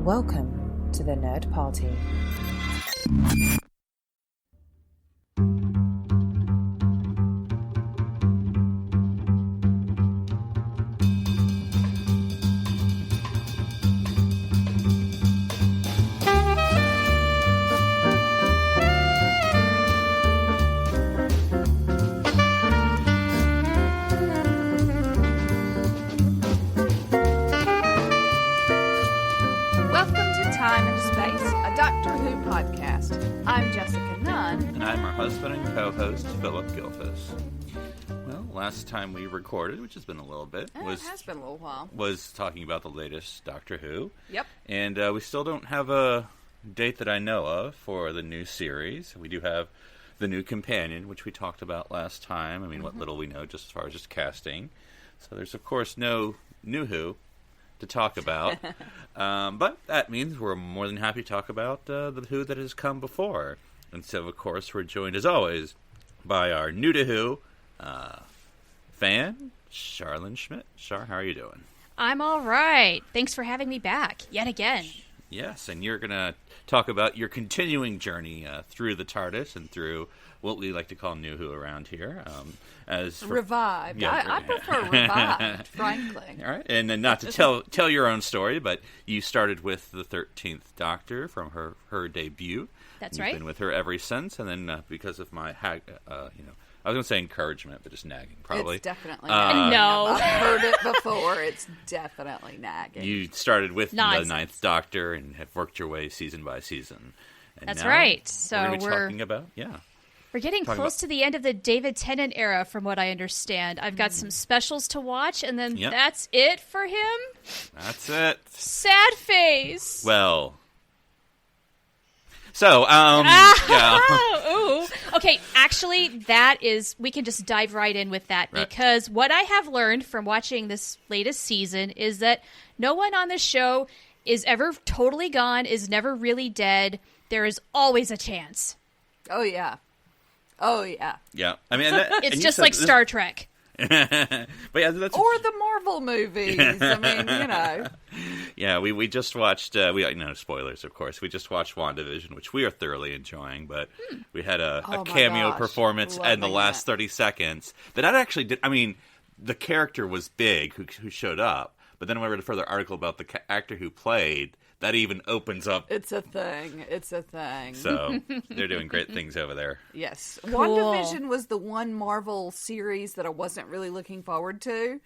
Welcome to the Nerd Party. Last time we recorded, which has been a little bit, it has been a little while, was talking about the latest Doctor Who. Yep. And we still don't have a date that I know of for the new series. We do have the new companion, which we talked about last time. I mean, what little we know just as far as just casting. So there's, of course, no new Who to talk about. But that means we're more than happy to talk about the Who that has come before. And so, of course, we're joined, as always, by our new to Who fan, Charlynn Schmiedt. Char, how are you doing? I'm all right. Thanks for having me back yet again. Yes, and you're going to talk about your continuing journey through the TARDIS and through what we like to call New Who around here. Revived. Yeah, I prefer revived, frankly. All right, and then not to tell your own story, but you started with the 13th Doctor from her debut. That's right. You've been with her ever since, and then because of my I was going to say encouragement, but just nagging, probably. It's definitely nagging. No. I've heard it before. It's definitely nagging. You started with Nonsense. the 9th Doctor and have worked your way season by season. And That's now right. So we're talking about, we're getting close to the end of the David Tennant era, from what I understand. I've got some specials to watch, and then that's it for him? That's it. Sad face. Well... So, Ooh. Okay, actually, we can just dive right in with that, because what I have learned from watching this latest season is that no one on the show is ever totally gone, is never really dead. There is always a chance. Oh, yeah. Yeah. I mean, it's just like Star Trek. But yeah, that's or the Marvel movies. I mean, Yeah, we just watched. Spoilers, of course. We just watched WandaVision, which we are thoroughly enjoying. But we had a cameo performance in the last 30 seconds that I actually did. I mean, the character was big who showed up, but then when I read a further article about the actor who played. That even opens up. It's a thing. So they're doing great things over there. Yes. Cool. WandaVision was the one Marvel series that I wasn't really looking forward to.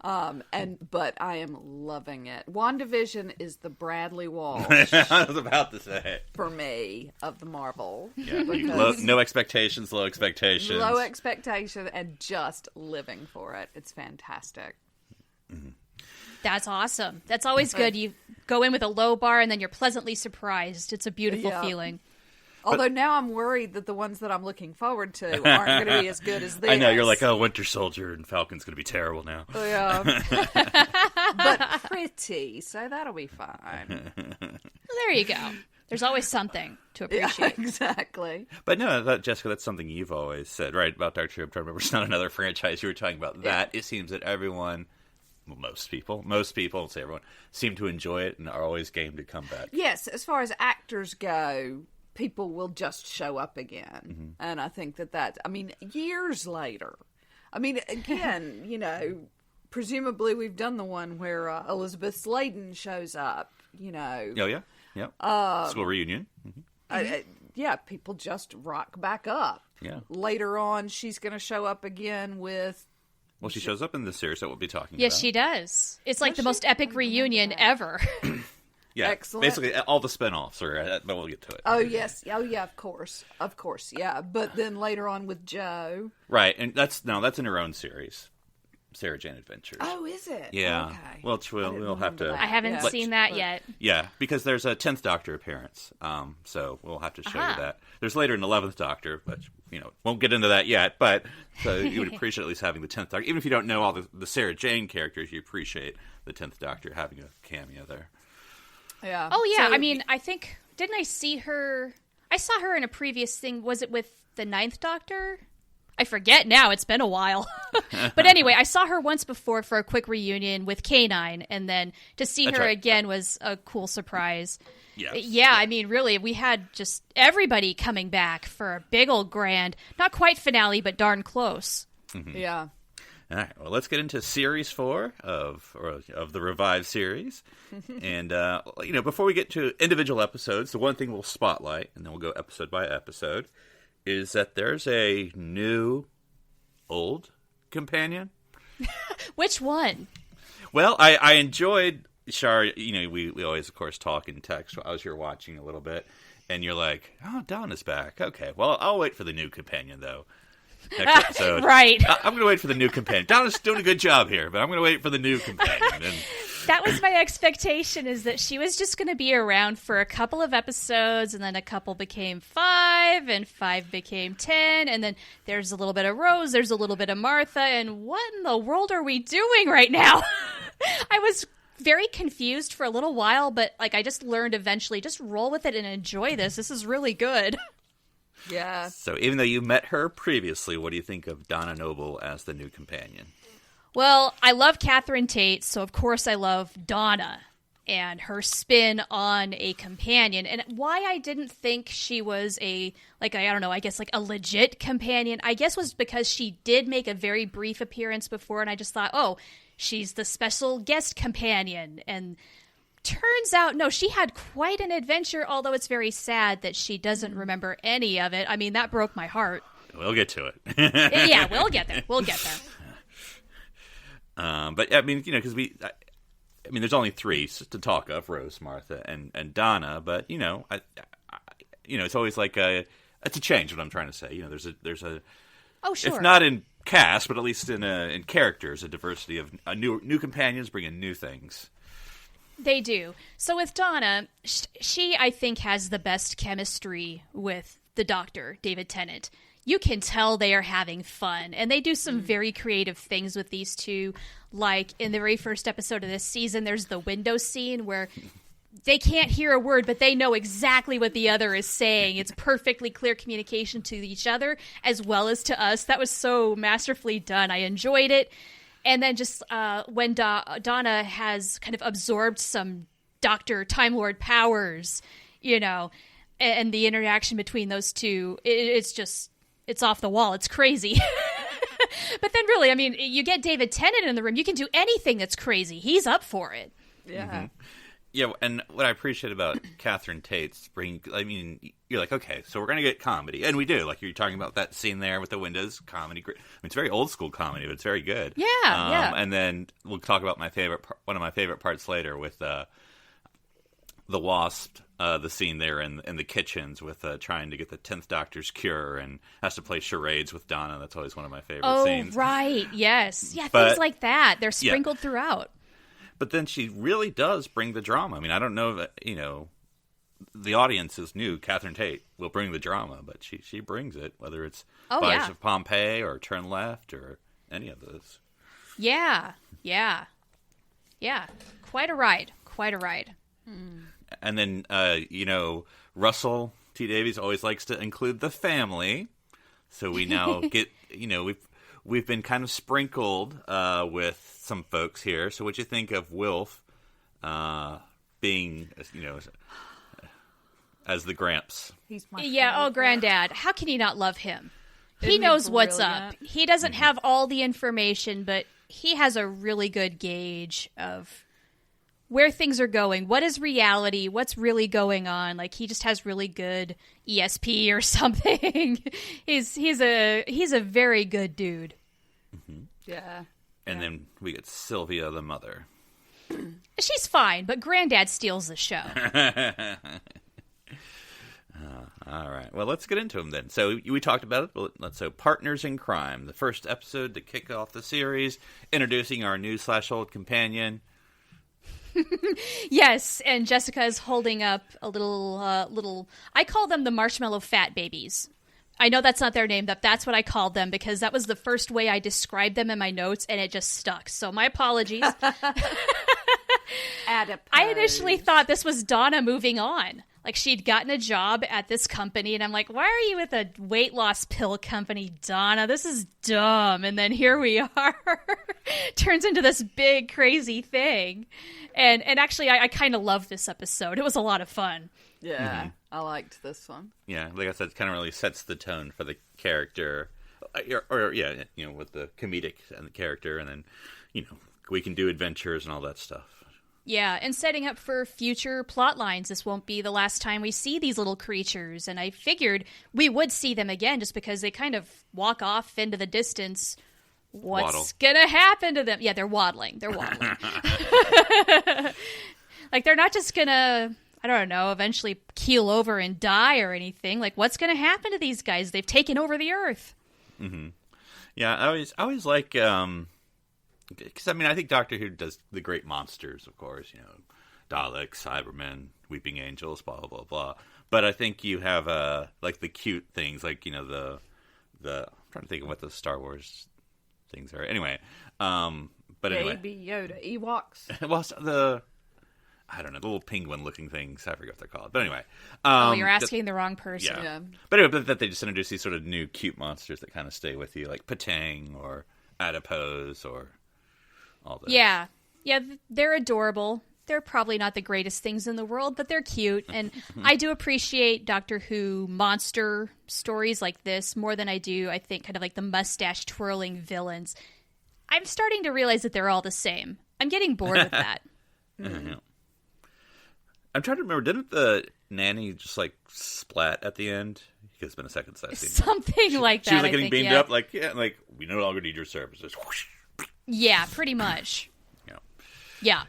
But I am loving it. WandaVision is the Bradley Walsh. I was about to say it. For me, of the Marvel. Yeah, no expectations, low expectations. Low expectation and just living for it. It's fantastic. Mm-hmm. That's awesome. That's always good. You go in with a low bar and then you're pleasantly surprised. It's a beautiful feeling. Although now I'm worried that the ones that I'm looking forward to aren't going to be as good as this. I know, you're like, Winter Soldier and Falcon's going to be terrible now. Oh, yeah. But pretty, so that'll be fine. Well, there you go. There's always something to appreciate. Yeah, exactly. But no, Jessica, that's something you've always said, right, about Doctor Who. I'm trying to remember, it's not another franchise you were talking about. That it seems that everyone... Well, most people, I'll say everyone, seem to enjoy it and are always game to come back. Yes, as far as actors go, people will just show up again. Mm-hmm. And I think years later. I mean, again, presumably we've done the one where Elizabeth Sladen shows up, Oh, yeah. Yeah. School reunion. Mm-hmm. People just rock back up. Yeah. Later on, she's going to show up again with... Well, she shows up in the series that we'll be talking about. Yes, she does. It's like the most epic reunion ever. Yeah, excellent. Basically, all the spinoffs are. But we'll get to it. Oh yes, yeah, of course, yeah. But then later on with Jo, right? And that's in her own series, Sarah Jane Adventures. Oh, is it? Yeah. Okay. Well, we'll have to. I haven't seen that yet. Yeah, because there's a 10th Doctor appearance. So we'll have to show you that. There's later an 11th Doctor, but won't get into that yet. But so you would appreciate at least having the 10th Doctor, even if you don't know all the Sarah Jane characters. You appreciate the 10th Doctor having a cameo there. Yeah. Oh yeah. So, I mean, I think didn't I see her? I saw her in a previous thing. Was it with the 9th Doctor? I forget now. It's been a while. But anyway, I saw her once before for a quick reunion with K9, and then to see her again was a cool surprise. Yes. Yeah, I mean, really, we had just everybody coming back for a big old grand, not quite finale, but darn close. Mm-hmm. Yeah. All right, well, let's get into Series 4 of the revived series. And, before we get to individual episodes, the one thing we'll spotlight, and then we'll go episode by episode, is that there's a new old companion. Which one? Well, I enjoyed, Char, we always, of course, talk in text as you're watching a little bit, and you're like, oh, Donna's back. Okay, well, I'll wait for the new companion, though. Next episode. Right. I'm going to wait for the new companion. Donna's doing a good job here, but I'm going to wait for the new companion. And that was my expectation, is that she was just going to be around for a couple of episodes, and then a couple became 5, and 5 became 10, and then there's a little bit of Rose, there's a little bit of Martha, and what in the world are we doing right now? I was very confused for a little while, but I just learned eventually, just roll with it and enjoy this. This is really good. Yeah. So even though you met her previously, what do you think of Donna Noble as the new companion? Well, I love Catherine Tate, so of course I love Donna and her spin on a companion. And why I didn't think she was a legit companion, I guess was because she did make a very brief appearance before, and I just thought, oh, she's the special guest companion. And turns out, no, she had quite an adventure, although it's very sad that she doesn't remember any of it. I mean, that broke my heart. We'll get to it. Yeah, we'll get there. We'll get there. But, I mean, because there's only 3 to talk of, Rose, Martha, and Donna, but, it's always like it's a change, what I'm trying to say. There's a oh, sure. If not in cast, but at least in characters, a diversity of new companions bringing new things. They do. So with Donna, she, I think, has the best chemistry with the Doctor, David Tennant. You can tell they are having fun, and they do some very creative things with these two. Like in the very first episode of this season, there's the window scene where they can't hear a word, but they know exactly what the other is saying. It's perfectly clear communication to each other as well as to us. That was so masterfully done. I enjoyed it. And then just when Donna has kind of absorbed some Doctor Time Lord powers, and the interaction between those two, it's off the wall. It's crazy. But then really, I mean, you get David Tennant in the room. You can do anything that's crazy. He's up for it. Yeah. Mm-hmm. Yeah, and what I appreciate about Catherine Tate's you're like, okay, so we're going to get comedy. And we do. Like, you're talking about that scene there with the windows, comedy. I mean, it's very old school comedy, but it's very good. Yeah, yeah. And then we'll talk about one of my favorite parts later with the Wasp, the scene there in the kitchens with trying to get the 10th Doctor's cure and has to play charades with Donna. That's always one of my favorite scenes. Oh, right. Yes. Yeah, things like that. They're sprinkled throughout. But then she really does bring the drama. I mean, I don't know that, the audience is new. Catherine Tate will bring the drama, but she brings it, whether it's Fires of Pompeii or Turn Left or any of those. Yeah. Yeah. Yeah. Quite a ride. Quite a ride. Mm. And then, Russell T. Davies always likes to include the family. So we now get, we've been kind of sprinkled with some folks here. So what'd you think of Wilf being, as the Gramps? He's my favorite. Granddad. How can you not love him? He knows what's up. He doesn't have all the information, but he has a really good gauge of where things are going. What is reality? What's really going on? Like, he just has really good ESP or something. He's a very good dude. Mm-hmm. Yeah. And then we get Sylvia, the mother. She's fine, but Granddad steals the show. All right. Well, let's get into them then. So we talked about it. So Partners in Crime, the first episode to kick off the series, introducing our new /old companion. Yes, and Jessica is holding up a little. I call them the marshmallow fat babies. I know that's not their name, but that's what I called them because that was the first way I described them in my notes, and it just stuck. So my apologies. Adipose. I initially thought this was Donna moving on. Like, she'd gotten a job at this company, and I'm like, why are you with a weight loss pill company, Donna? This is dumb. And then here we are. Turns into this big, crazy thing. And actually, I kind of love this episode. It was a lot of fun. Yeah, I liked this one. Yeah, like I said, it kind of really sets the tone for the character. Or with the comedic and the character, and then, we can do adventures and all that stuff. Yeah, and setting up for future plot lines. This won't be the last time we see these little creatures, and I figured we would see them again just because they kind of walk off into the distance. What's gonna happen to them? Yeah, they're waddling. Like, they're not just gonna, I don't know, eventually keel over and die or anything. Like, what's gonna happen to these guys? They've taken over the Earth. Mm-hmm. Yeah, I always like... Because, I think Doctor Who does the great monsters, of course, Daleks, Cybermen, Weeping Angels, blah, blah, blah. But I think you have, like, the cute things, like, the I'm trying to think of what the Star Wars things are. Anyway, but anyway. Baby Yoda, Ewoks. Well, I don't know, the little penguin-looking things, I forget what they're called. But anyway. You're asking the wrong person. Yeah. But anyway, that they just introduce these sort of new cute monsters that kind of stay with you, like Patang or Adipose or... Yeah, they're adorable. They're probably not the greatest things in the world, but they're cute. And I do appreciate Doctor Who monster stories like this more than I do, I think, kind of like the mustache-twirling villains. I'm starting to realize that they're all the same. I'm getting bored with that. Mm-hmm. I'm trying to remember, didn't the nanny just, like, splat at the end? Because it's been a second since I've seen something like that, She was, like, getting beamed up, like, we no longer need your services. Whoosh. Yeah, pretty much. Yeah.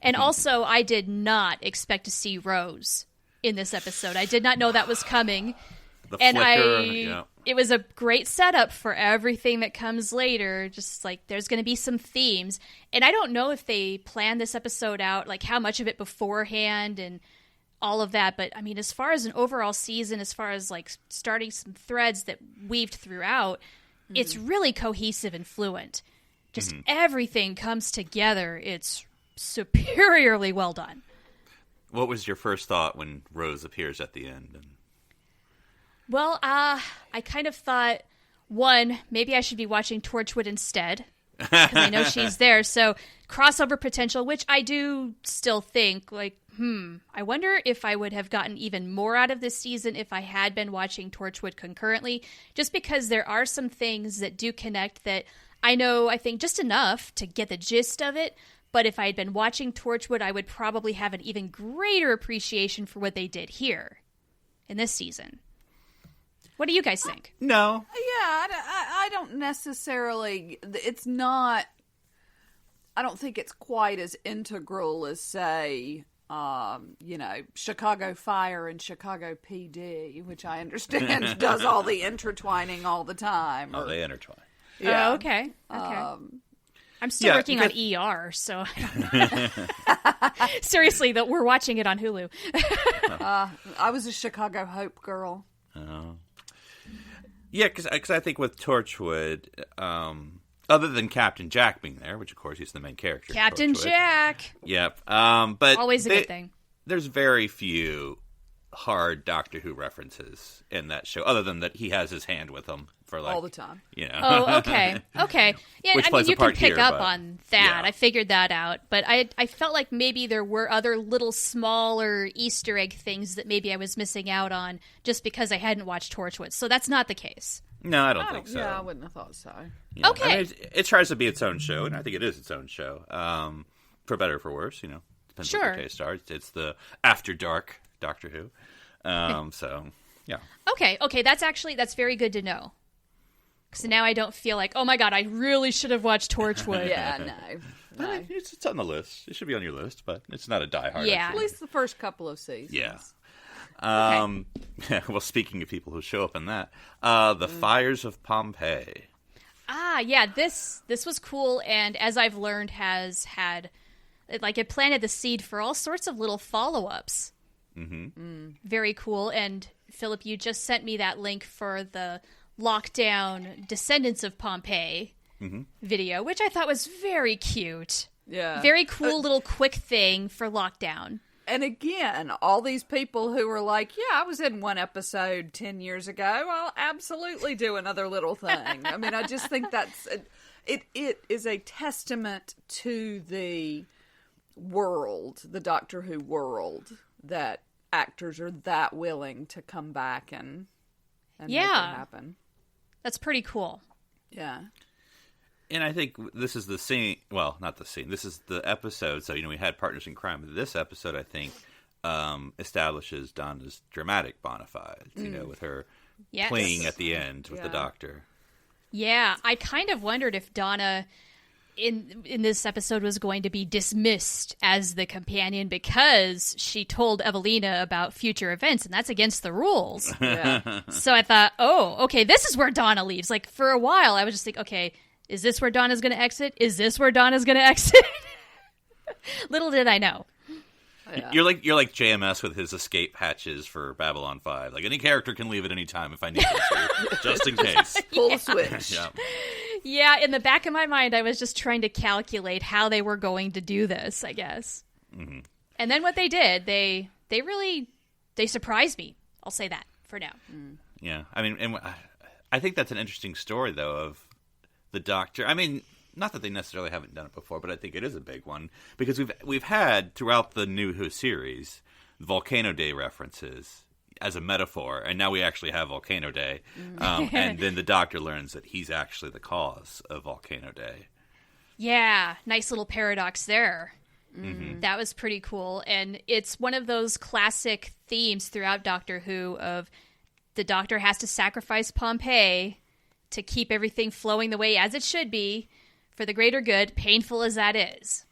And also, I did not expect to see Rose in this episode. I did not know that was coming. It was a great setup for everything that comes later. Just like, there's going to be some themes. And I don't know if they planned this episode out, like how much of it beforehand and all of that. But as far as an overall season, as far as like starting some threads that weaved throughout, it's really cohesive and fluent. Just everything comes together. It's superiorly well done. What was your first thought when Rose appears at the end? Well, I kind of thought, one, maybe I should be watching Torchwood instead, because I know she's there. So crossover potential, which I do still think, like, I wonder if I would have gotten even more out of this season if I had been watching Torchwood concurrently, just because there are some things that do connect that I think just enough to get the gist of it, but if I had been watching Torchwood, I would probably have an even greater appreciation for what they did here in this season. What do you guys think? No. Yeah, I don't necessarily, it's not, I don't think it's quite as integral as, say, Chicago Fire and Chicago PD, which I understand does all the intertwitwining all the time. Oh, they intertwine. Yeah. Oh, okay. I'm still working on ER, so seriously, that we're watching it on Hulu. I was a Chicago Hope girl. Yeah, because I think with Torchwood, other than Captain Jack being there, which of course he's the main character. Captain Jack. Yep. But always a good thing. There's very few hard Doctor Who references in that show, other than that he has his hand with him for like all the time. Oh, okay. Yeah, you can pick up on that. Yeah. I figured that out, but I felt like maybe there were other little smaller Easter egg things that maybe I was missing out on just because I hadn't watched Torchwood. So that's not the case. No, I don't think so. Yeah, I wouldn't have thought so. Yeah. Okay. It tries to be its own show, and I think it is its own show. For better or for worse, depends what your taste are. It's the After Dark Doctor Who. So, yeah. Okay, that's very good to know. So now I don't feel like, oh my god, I really should have watched Torchwood. Yeah, no. It's on the list. It should be on your list, but it's not a diehard. Yeah. At least the first couple of seasons. Yeah. Well, speaking of people who show up in that, the Fires of Pompeii. Yeah, this was cool, and as I've learned, has had, it planted the seed for all sorts of little follow-ups. Very cool. And Philip, you just sent me that link for the lockdown Descendants of Pompeii video, which I thought was very cute. Yeah. Very cool little quick thing for lockdown. And again, all these people who were like, yeah, I was in one episode 10 years ago. I'll absolutely do another little thing. I mean, I just think it is a testament to the world, the Doctor Who world, that actors are that willing to come back and make it happen. That's pretty cool. Yeah. And I think this is the scene. Well, not the scene. This is the episode. So, we had Partners in Crime. But this episode, I think, establishes Donna's dramatic bona fides, with her playing at the end with the Doctor. Yeah. I kind of wondered if Donna in this episode was going to be dismissed as the companion because she told Evelina about future events, and that's against the rules. Yeah. So I thought, okay, this is where Donna leaves. Like, for a while, I was just like, okay, is this where Donna's going to exit? Is this where Donna's going to exit? Little did I know. Yeah. You're like JMS with his escape hatches for Babylon 5. Like, any character can leave at any time if I need them to, just in case. Full switch. Yeah. Yeah, in the back of my mind, I was just trying to calculate how they were going to do this, I guess. Mm-hmm. And then what they did, they surprised me. I'll say that for now. Yeah, I mean, and I think that's an interesting story, though, of the Doctor. I mean, not that they necessarily haven't done it before, but I think it is a big one because we've had throughout the New Who series Volcano Day references as a metaphor, and now we actually have Volcano Day, and then the Doctor learns that he's actually the cause of Volcano Day. Yeah, nice little paradox there. Mm-hmm. That was pretty cool, and it's one of those classic themes throughout Doctor Who of the Doctor has to sacrifice Pompeii to keep everything flowing the way as it should be for the greater good, painful as that is.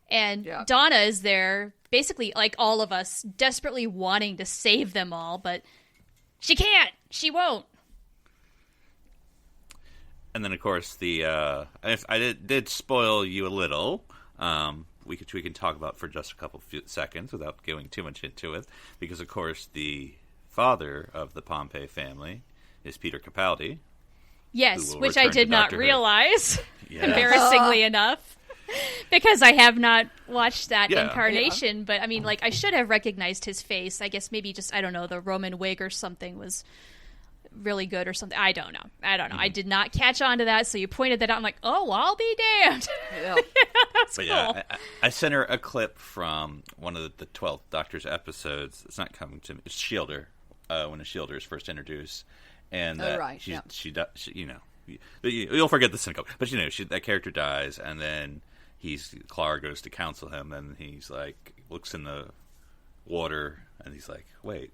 And Donna is there, basically like all of us, desperately wanting to save them all, but she can't. She won't. And then, of course, I did spoil you a little. We can talk about for just a few seconds without going too much into it, because, of course, the father of the Pompeii family is Peter Capaldi. Yes, which I did not realize, embarrassingly enough. Because I have not watched that incarnation, but I mean, like, I should have recognized his face. I guess maybe just, I don't know, the Roman wig or something was really good or something. I don't know. Mm-hmm. I did not catch on to that, so you pointed that out. I'm like, oh, I'll be damned. Yeah. That's but cool. Yeah, I sent her a clip from one of the 12th Doctor's episodes. It's not coming to me. It's Shielder, when the Shielder is first introduced. And you'll forget this in a couple. But, that character dies, and then Clara goes to counsel him, and he's like, looks in the water, and he's like, wait,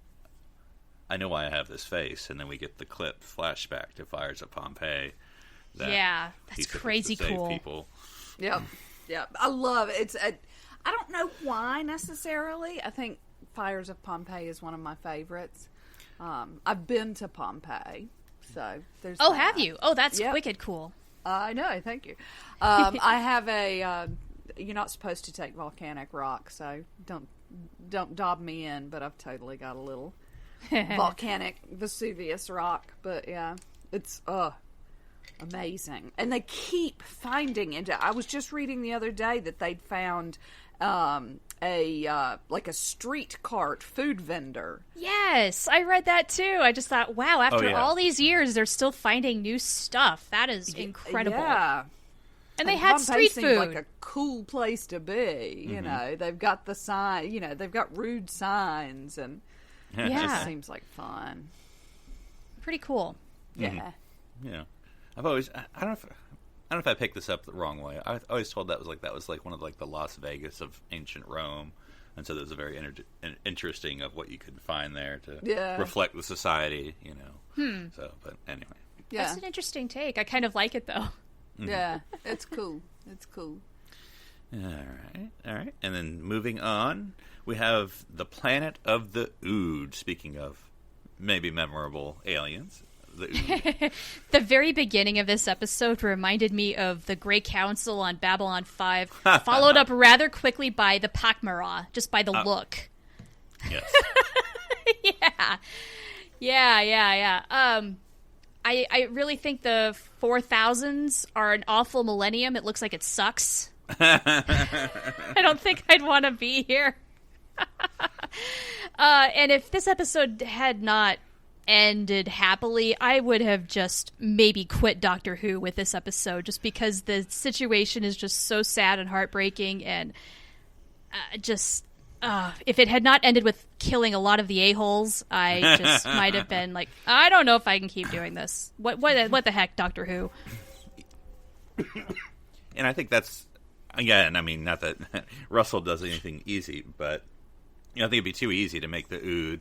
I know why I have this face. And then we get the clip flashback to Fires of Pompeii. That's crazy cool. People. Yep. I love it. I don't know why necessarily. I think Fires of Pompeii is one of my favorites. I've been to Pompeii, so there's. Oh, have you? Oh, that's wicked cool. I know, thank you. I have you're not supposed to take volcanic rock, so don't dob me in, but I've totally got a little volcanic Vesuvius rock. But yeah, it's amazing. And they keep finding it. I was just reading the other day that they'd found a street cart food vendor. Yes, I read that too. I just thought, wow, after all these years, they're still finding new stuff. That is incredible. Yeah. And they had Pompeii street seemed food. like a cool place to be. You know, they've got the sign. They've got rude signs, and it just seems like fun. Pretty cool. Yeah. Yeah. I don't know if I picked this up the wrong way. I always told that was like one of the Las Vegas of ancient Rome, and so there's a very interesting of what you could find there to reflect the society. So, but anyway, that's an interesting take. I kind of like it though. Yeah, it's cool. It's cool. All right. And then moving on, we have the planet of the Ood. Speaking of maybe memorable aliens. The very beginning of this episode reminded me of the Grey Council on Babylon 5, followed up rather quickly by the Pakmara, just by the look. Yes. Yeah. I really think the 4000s are an awful millennium. It looks like it sucks. I don't think I'd want to be here. And if this episode had not ended happily, I would have just maybe quit Doctor Who with this episode, just because the situation is just so sad and heartbreaking, and if it had not ended with killing a lot of the a-holes, I just might have been like, I don't know if I can keep doing this. What the heck, Doctor Who? And I think that's, again, I mean, not that Russell does anything easy, but I think it'd be too easy to make the Ood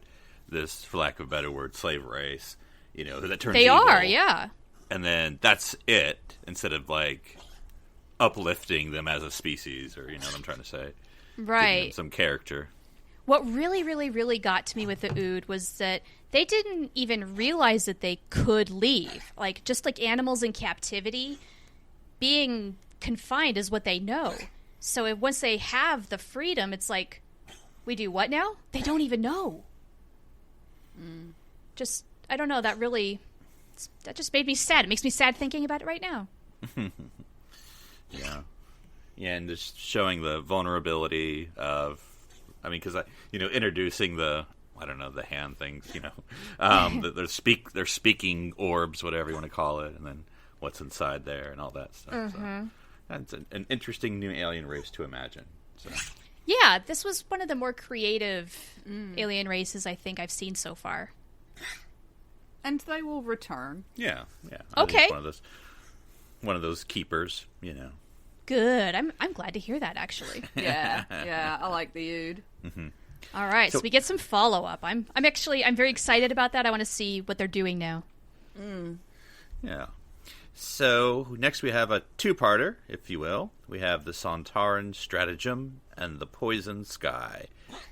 this, for lack of a better word, slave race, that turns They evil. are, yeah. And then that's it, instead of, like, uplifting them as a species, or, what I'm trying to say. Right. Giving them some character. What really, really, really got to me with the Ood was that they didn't even realize that they could leave. Like, just like animals in captivity, being confined is what they know. So once they have the freedom, it's like, we do what now? They don't even know. Just, I don't know, that just made me sad. It makes me sad thinking about it right now. Yeah. Yeah, and just showing the vulnerability of, because introducing the hand things, they're speaking orbs, whatever you want to call it, and then what's inside there and all that stuff. Mm-hmm. So that's an interesting new alien race to imagine. So. Yeah, this was one of the more creative alien races I think I've seen so far. And they will return. Yeah. Okay. One of those keepers, Good. I'm glad to hear that, actually. Yeah, I like the Ood. Mm-hmm. All right, so we get some follow-up. I'm very excited about that. I want to see what they're doing now. Yeah. So next we have a two-parter, if you will. We have the Sontaran Stratagem and the Poison Sky.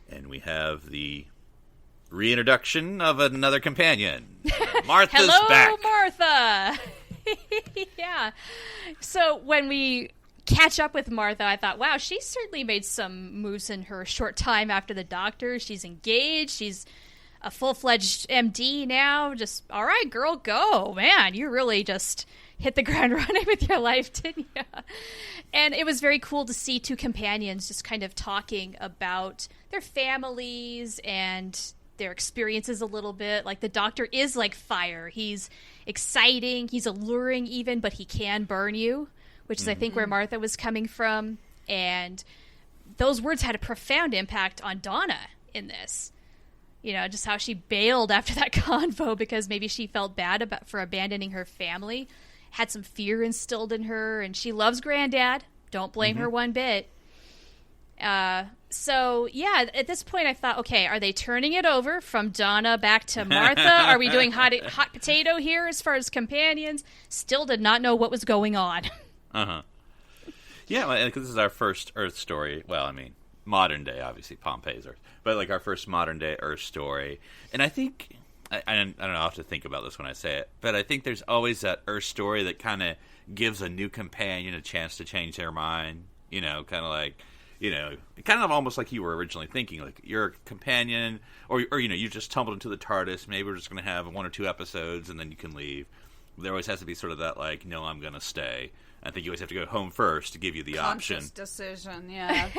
And we have the reintroduction of another companion. Martha's Hello, back. Martha! Yeah. So when we catch up with Martha, I thought, wow, she certainly made some moves in her short time after the Doctor. She's engaged. She's a full-fledged MD now. Just, all right, girl, go. Man, you really just hit the ground running with your life, didn't you? And it was very cool to see two companions just kind of talking about their families and their experiences a little bit. Like, the Doctor is like fire. He's exciting. He's alluring even, but he can burn you, which is, I think, where Martha was coming from. And those words had a profound impact on Donna in this. Just how she bailed after that convo because maybe she felt bad for abandoning her family, had some fear instilled in her, and she loves Granddad. Don't blame her one bit. So, yeah, at this point I thought, okay, are they turning it over from Donna back to Martha? Are we doing hot potato here as far as companions? Still did not know what was going on. Uh-huh. Yeah, because this is our first Earth story. Well, modern day, obviously, Pompeii's Earth. But, like, our first modern day Earth story. And I think, I don't know, I'll have to think about this when I say it, but I think there's always that Earth story that kind of gives a new companion a chance to change their mind. Kind of like, kind of almost like you were originally thinking. Like, you're a companion, or you just tumbled into the TARDIS. Maybe we're just going to have 1 or 2 episodes, and then you can leave. There always has to be sort of that, like, no, I'm going to stay. I think you always have to go home first to give you the option. Conscious decision, yeah.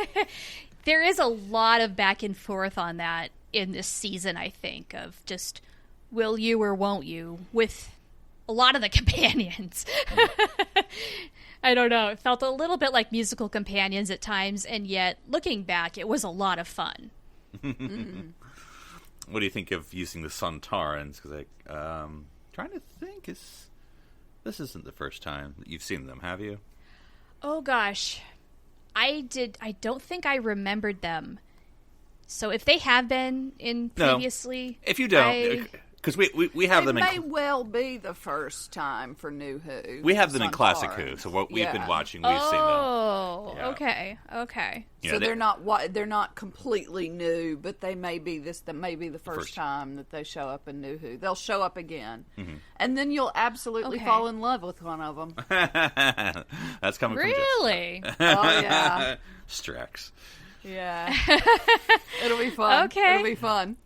There is a lot of back and forth on that in this season, I think, of just will you or won't you with a lot of the companions. I don't know. It felt a little bit like musical companions at times, and yet, looking back, it was a lot of fun. What do you think of using the Sontarans? Because trying to think, this isn't the first time that you've seen them, have you? Oh, gosh. I don't think I remembered them. So if they have been in previously... No. If you don't... Because we have them in... It may well be the first time for New Who. We have them in Classic Who, so what we've been watching, we've seen them. Oh, yeah. Okay. Yeah, so they're not completely new, but they may be the first time that they show up in New Who. They'll show up again, and then you'll absolutely fall in love with one of them. That's coming from really. Oh yeah, Strax. Yeah, it'll be fun. Okay, it'll be fun.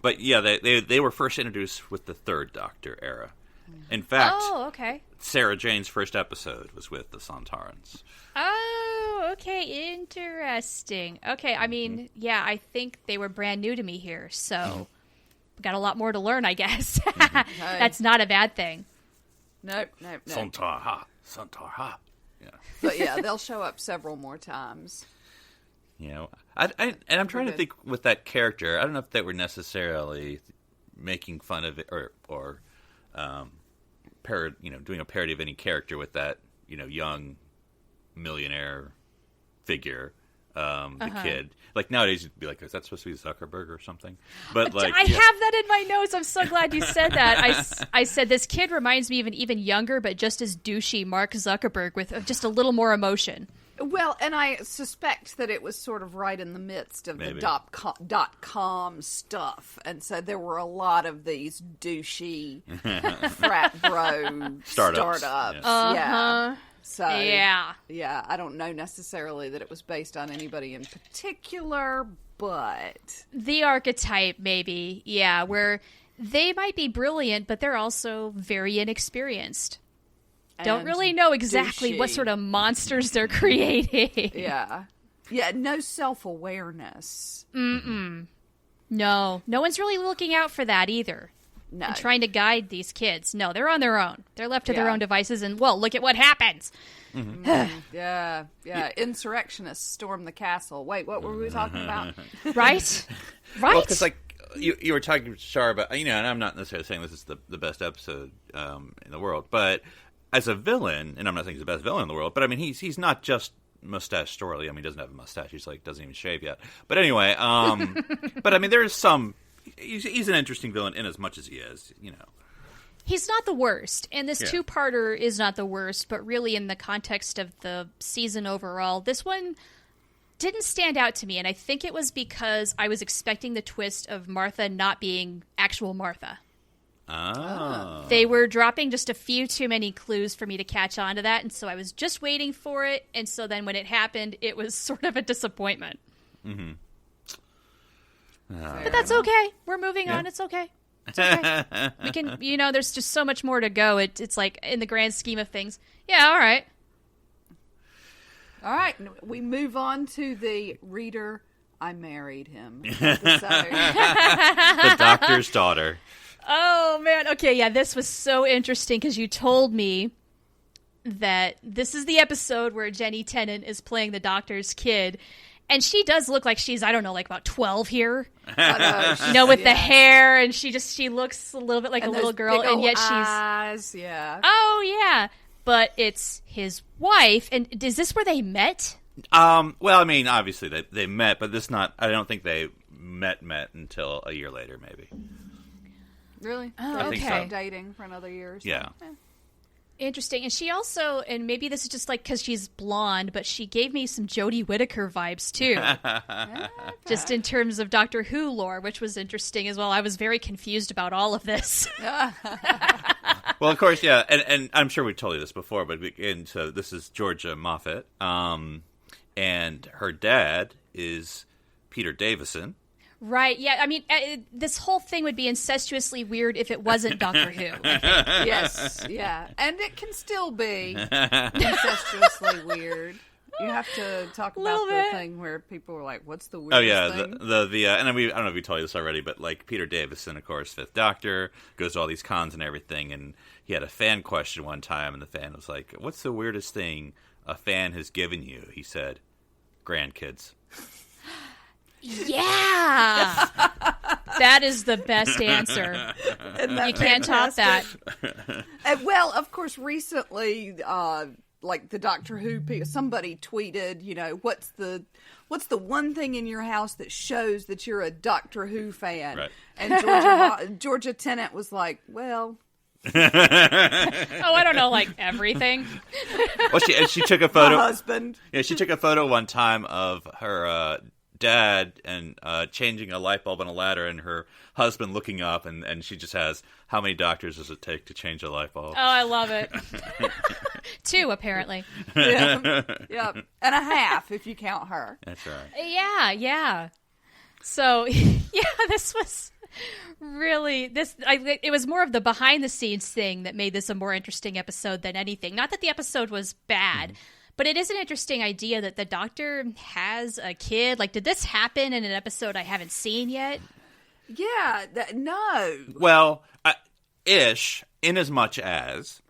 But yeah, they were first introduced with the Third Doctor era. In fact, okay. Sarah Jane's first episode was with the Sontarans. Oh, Oh, okay, interesting. Okay, I mean, yeah, I think they were brand new to me here, so got a lot more to learn, I guess. That's not a bad thing. Nope. Santarha. Yeah. But yeah, they'll show up several more times. You know, I'm trying to think with that character. I don't know if they were necessarily making fun of it or doing a parody of any character with that, young millionaire figure, the kid. Like nowadays, you'd be like, is that supposed to be Zuckerberg or something? But like, I have that in my notes. I'm so glad you said that. I said this kid reminds me of an even younger, but just as douchey Mark Zuckerberg with just a little more emotion. Well, and I suspect that it was sort of right in the midst of the .com stuff, and so there were a lot of these douchey frat bro startups. Yes. Yeah. So yeah, I don't know necessarily that it was based on anybody in particular, but the archetype maybe, yeah, where they might be brilliant, but they're also very inexperienced. Don't really know exactly what sort of monsters they're creating. Yeah, no self-awareness. No one's really looking out for that either. No. And trying to guide these kids. No, they're on their own. They're left to their own devices, and, well, look at what happens. Yeah. Insurrectionists storm the castle. Wait, what were we talking about? Right? Well, because, like, you were talking to Char about, and I'm not necessarily saying this is the best episode in the world, but as a villain, and I'm not saying he's the best villain in the world, but, I mean, he's not just mustache Storley. I mean, he doesn't have a mustache. He's, like, doesn't even shave yet. But anyway, but, I mean, there's some... He's an interesting villain in as much as he is, He's not the worst, and this two-parter is not the worst, but really in the context of the season overall, this one didn't stand out to me, and I think it was because I was expecting the twist of Martha not being actual Martha. Oh. They were dropping just a few too many clues for me to catch on to that, and so I was just waiting for it, and so then when it happened, it was sort of a disappointment. Mm-hmm. But that's okay. We're moving on. It's okay. It's okay. We can, there's just so much more to go. It's like, in the grand scheme of things, yeah, all right. All right. We move on to the reader, I married him episode. The doctor's daughter. Oh, man. Okay, yeah, this was so interesting because you told me that this is the episode where Jenny Tennant is playing the doctor's kid. And she does look like she's, I don't know, like about 12 here. With the hair, and she looks a little bit like a little girl, and yet eyes, yeah. Oh, yeah. But it's his wife, and is this where they met? Well, I mean, obviously they met, but I don't think they met until a year later, maybe. Really? Oh, I think okay. so. Dating for another year or so. Yeah. Interesting. And she also, and maybe this is just like because she's blonde, but she gave me some Jodie Whittaker vibes too. Just in terms of Doctor Who lore, which was interesting as well. I was very confused about all of this. Well, of course, yeah. And I'm sure we told you this before, but so this is Georgia Moffat. And her dad is Peter Davison. Right, yeah. I mean, this whole thing would be incestuously weird if it wasn't Doctor Who. Yes, yeah. And it can still be incestuously weird. You have to talk about the thing where people were like, what's the weirdest thing? And I don't know if we told you this already, but like Peter Davison, of course, Fifth Doctor, goes to all these cons and everything, and he had a fan question one time, and the fan was like, what's the weirdest thing a fan has given you? He said, grandkids. Yeah! That is the best answer. You can't top that. Well, of course, recently, like the Doctor Who people, somebody tweeted, what's the one thing in your house that shows that you're a Doctor Who fan? Right. And Georgia Tennant was like, well... I don't know, like everything. Well, she took a photo. My husband. Yeah, she took a photo one time of her dad and changing a light bulb on a ladder, and her husband looking up, and she just has, how many doctors does it take to change a light bulb? Oh, I love it. 2, apparently. Yeah, and a half if you count her. That's right. Yeah. So, this was really it was more of the behind the scenes thing that made this a more interesting episode than anything. Not that the episode was bad, But it is an interesting idea that the Doctor has a kid. Like, did this happen in an episode I haven't seen yet? Yeah, no. Well, ish, in as much as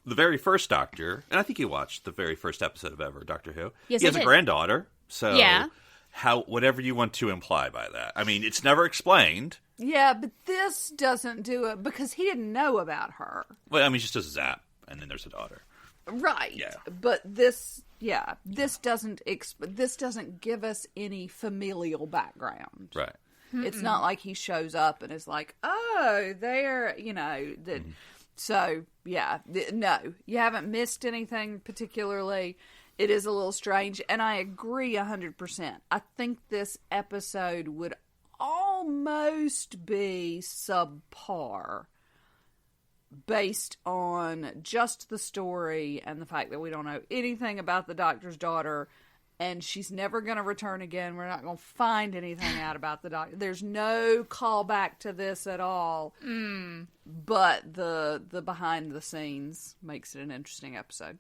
the very first Doctor, and I think you watched the very first episode of ever Doctor Who. Yes, he has I a did. granddaughter, so Yeah. Whatever you want to imply by that. I mean, it's never explained. Yeah, but this doesn't do it because he didn't know about her. Well, I mean, she just does a zap, and then there's a daughter. Right. Yeah. But this doesn't give us any familial background. Right. It's not like he shows up and is like, oh, they're, that. So, yeah, no, you haven't missed anything particularly. It is a little strange, and I agree 100%. I think this episode would almost be subpar based on just the story and the fact that we don't know anything about the Doctor's daughter, and she's never going to return again. We're not going to find anything out about the Doctor. There's no callback to this at all. But the behind the scenes makes it an interesting episode.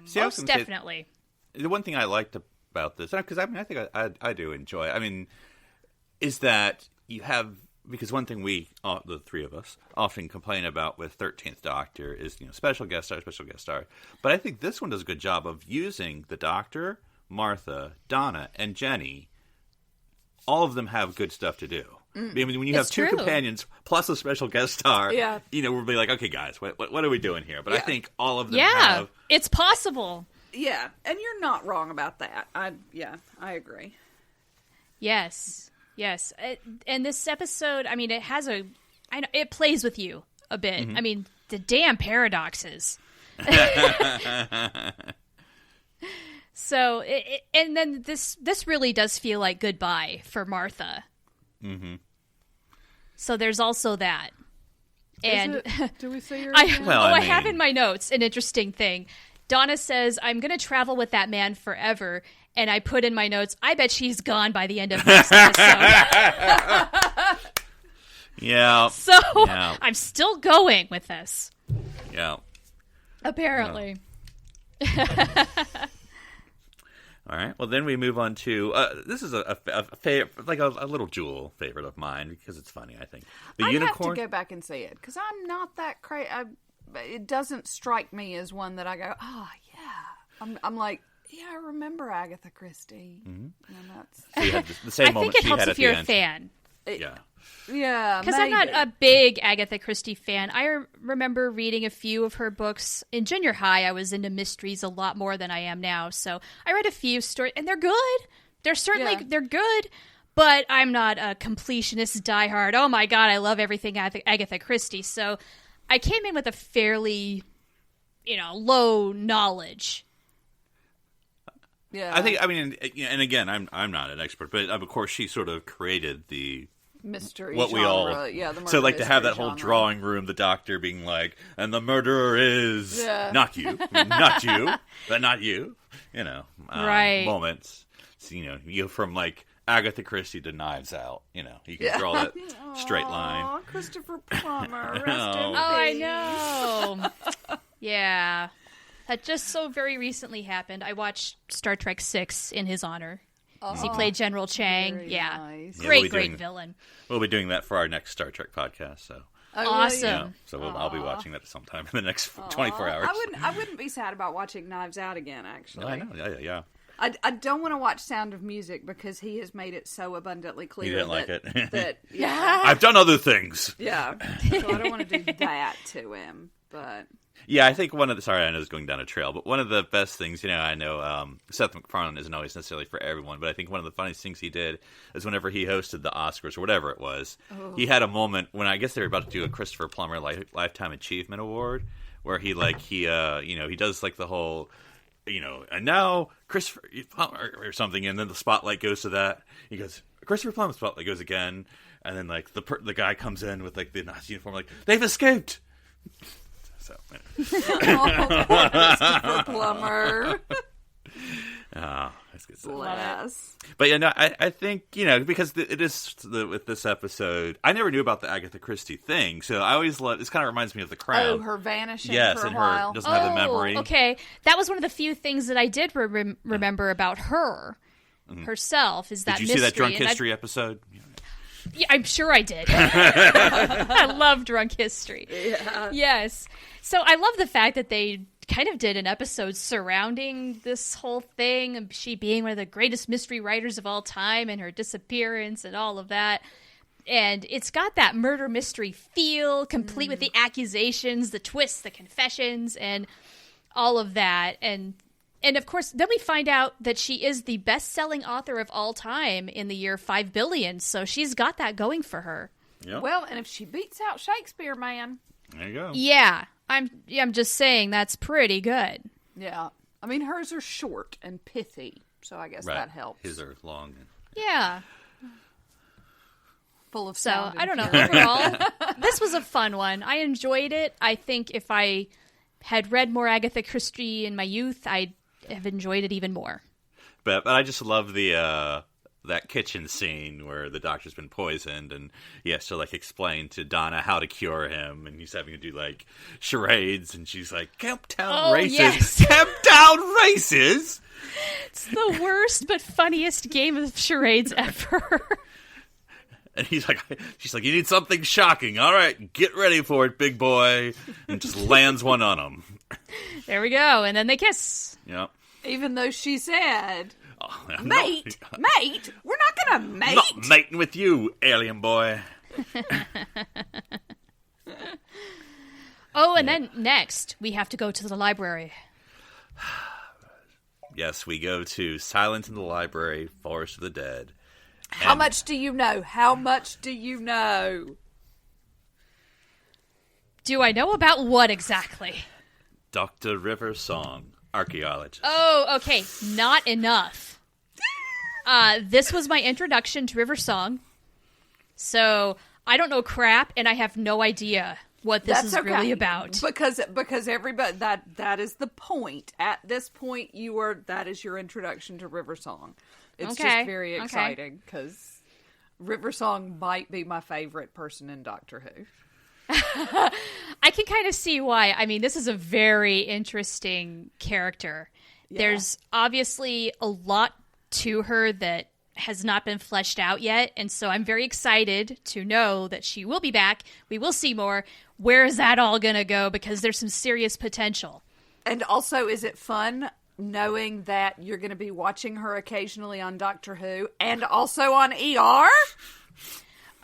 See, I was Most gonna say, definitely. the one thing I liked about this, because I think I do enjoy it, is that you have, because one thing we, the three of us, often complain about with 13th Doctor is, special guest star. But I think this one does a good job of using the Doctor, Martha, Donna, and Jenny. All of them have good stuff to do. I mean, when you have It's two true. companions plus a special guest star, Yeah. we'll be like, okay, guys, what are we doing here? But I Yeah. think all of them Yeah, have... it's possible. Yeah, and you're not wrong about that. I agree. Yes. And this episode, I mean, it plays with you a bit. I mean, the damn paradoxes. So, and then this really does feel like goodbye for Martha. Mm-hmm. So there's also that. And Do we see her? I Well, have in my notes an interesting thing. Donna says, I'm going to travel with that man forever. And I put in my notes, I bet she's gone by the end of next episode. Yeah. So Yeah. I'm still going with this, Yeah. apparently. All right. Well, then we move on to this is a favorite, like a little jewel favorite of mine because it's funny. I think the I'd unicorn. have to go back and see it because I'm not that crazy. It doesn't strike me as one that I go, oh yeah. I'm like, yeah, I remember Agatha Christie. And that's So you have the same I moment think it she helps had if at the you're a end. fan. Yeah. yeah, Because I'm not a big Agatha Christie fan. I remember reading a few of her books. In junior high, I was into mysteries a lot more than I am now. So I read a few stories, and they're good. They're certainly, Yeah. they're good. But I'm not a completionist diehard. Oh my God, I love everything Agatha Christie. So I came in with a fairly, low knowledge. Yeah, I think. I mean, and again, I'm not an expert, but of course, she sort of created the mystery what we genre. all. Yeah, the so like to have that mystery whole genre. drawing room, the Doctor being like, and the murderer is Yeah. not you, not you, but not you. Right. Moments. So, you go from like Agatha Christie to Knives Out. You can draw that straight line. Aw, Christopher Plummer. Rest in Oh, I peace. know. Yeah. That just so very recently happened. I watched Star Trek 6 in his honor. He played General Chang. Very Yeah. nice. Yeah, we'll be Great doing- villain. We'll be doing that for our next Star Trek podcast. So, Oh, Awesome. yeah. So I'll be watching that sometime in the next 24 hours. I wouldn't be sad about watching Knives Out again. Actually, I know. Yeah. I don't want to watch Sound of Music because he has made it so abundantly clear You didn't like that, it. that yeah, I've done other things. yeah. So I don't want to do that to him. But Yeah, I think sorry, I know it's going down a trail, but one of the best things, I know Seth MacFarlane isn't always necessarily for everyone, but I think one of the funniest things he did is whenever he hosted the Oscars or whatever it was, he had a moment when I guess they were about to do a Christopher Plummer Lifetime Achievement Award, where he does like the whole, and now Christopher Plummer or something, and then the spotlight goes to that. He goes, Christopher Plummer, spotlight goes again, and then like the guy comes in with like the Nazi uniform, like they've escaped. So, poor Christopher Plummer. That's good stuff. Bless. But yeah, no, I think, because it is with this episode, I never knew about the Agatha Christie thing, so I always this kind of reminds me of The Crown. Oh, her vanishing yes, for a and while. her doesn't have the memory. Okay. That was one of the few things that I did remember about her herself, is that Did you see that mystery. Drunk History episode? Yeah, I'm sure I did. I love Drunk History. Yeah. Yes. So I love the fact that they kind of did an episode surrounding this whole thing, she being one of the greatest mystery writers of all time and her disappearance and all of that. And it's got that murder mystery feel, complete with the accusations, the twists, the confessions, and all of that. And of course, then we find out that she is the best-selling author of all time in the year 5 billion. So she's got that going for her. Yep. Well, and if she beats out Shakespeare, man. There you go. Yeah, I'm just saying that's pretty good. Yeah. I mean, hers are short and pithy, so I guess that helps. His are long. Yeah. Full of So, sound. I don't know. Overall, this was a fun one. I enjoyed it. I think if I had read more Agatha Christie in my youth, I'd have enjoyed it even more. But I just love the that kitchen scene where the doctor's been poisoned and he has to like explain to Donna how to cure him, and he's having to do like charades, and she's like, Camptown races. Yes. Camptown races. It's the worst but funniest game of charades ever. And she's like, you need something shocking. All right, get ready for it, big boy. And just lands one on him. There we go. And then they kiss. Yep. Even though she said, I'm mate, we're not going to mate. Not mating with you, alien boy. Oh, and then next, we have to go to the library. Yes, we go to Silent in the Library, Forest of the Dead. How much do you know? How much do you know? Do I know about what exactly? Dr. River Song, archaeologist. Oh, okay. Not enough. This was my introduction to River Song. So I don't know crap, and I have no idea what this is really about. Because everybody that is the point. At this point, that is your introduction to River Song. It's just very exciting because River Song might be my favorite person in Doctor Who. I can kind of see why. I mean, this is a very interesting character. Yeah. There's obviously a lot to her that has not been fleshed out yet, and so I'm very excited to know that she will be back. We will see more. Where is that all going to go? Because there's some serious potential. And also, is it fun knowing that you're going to be watching her occasionally on Doctor Who and also on ER?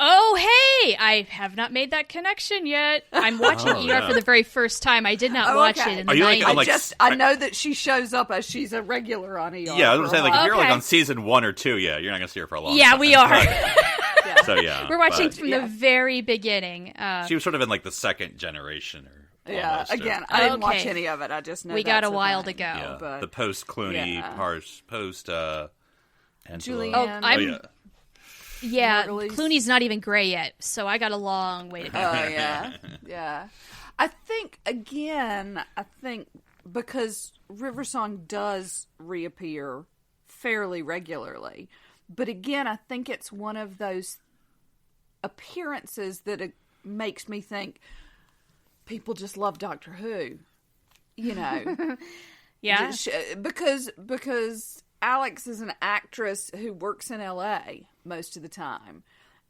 Oh, hey! I have not made that connection yet. I'm watching ER for the very first time. I did not watch it in the 90s. I know that she shows up as she's a regular on ER. Yeah, I was going to say, if you're like on season 1 or 2, you're not going to see her for a long time. Yeah, we are. So, yeah. We're watching from the very beginning. She was sort of in like the second generation. I didn't watch any of it. I just know we got a while to go. Yeah, but the post-Clooney, post Angela. Julianne. Yeah, Clooney's not even gray yet, so I got a long way to go. Oh, yeah. I think because River Song does reappear fairly regularly, but again, I think it's one of those appearances that makes me think people just love Doctor Who, you know. Yeah. Because Alex is an actress who works in LA most of the time.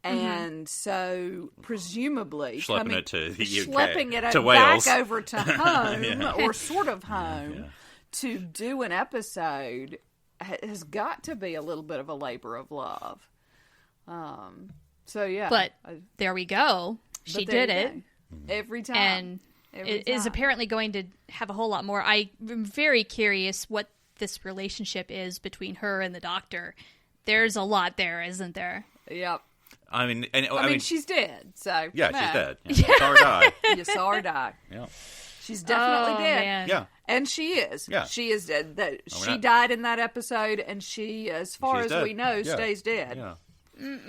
And so, presumably, schlepping it to the UK, schlepping it to Wales, back over to home, or sort of home, to do an episode has got to be a little bit of a labor of love. So, yeah. But there we go. She did it. Every time. And it is apparently going to have a whole lot more. I'm very curious what this relationship is between her and the Doctor. There's a lot there, isn't there? Yep. I mean, she's dead. So yeah, she's dead. Yeah. You saw her die. You saw her die. Yeah, she's definitely dead. Man. Yeah, and she is. Yeah, she is dead. She died in that episode, and she, as far as we know, stays dead. Yeah.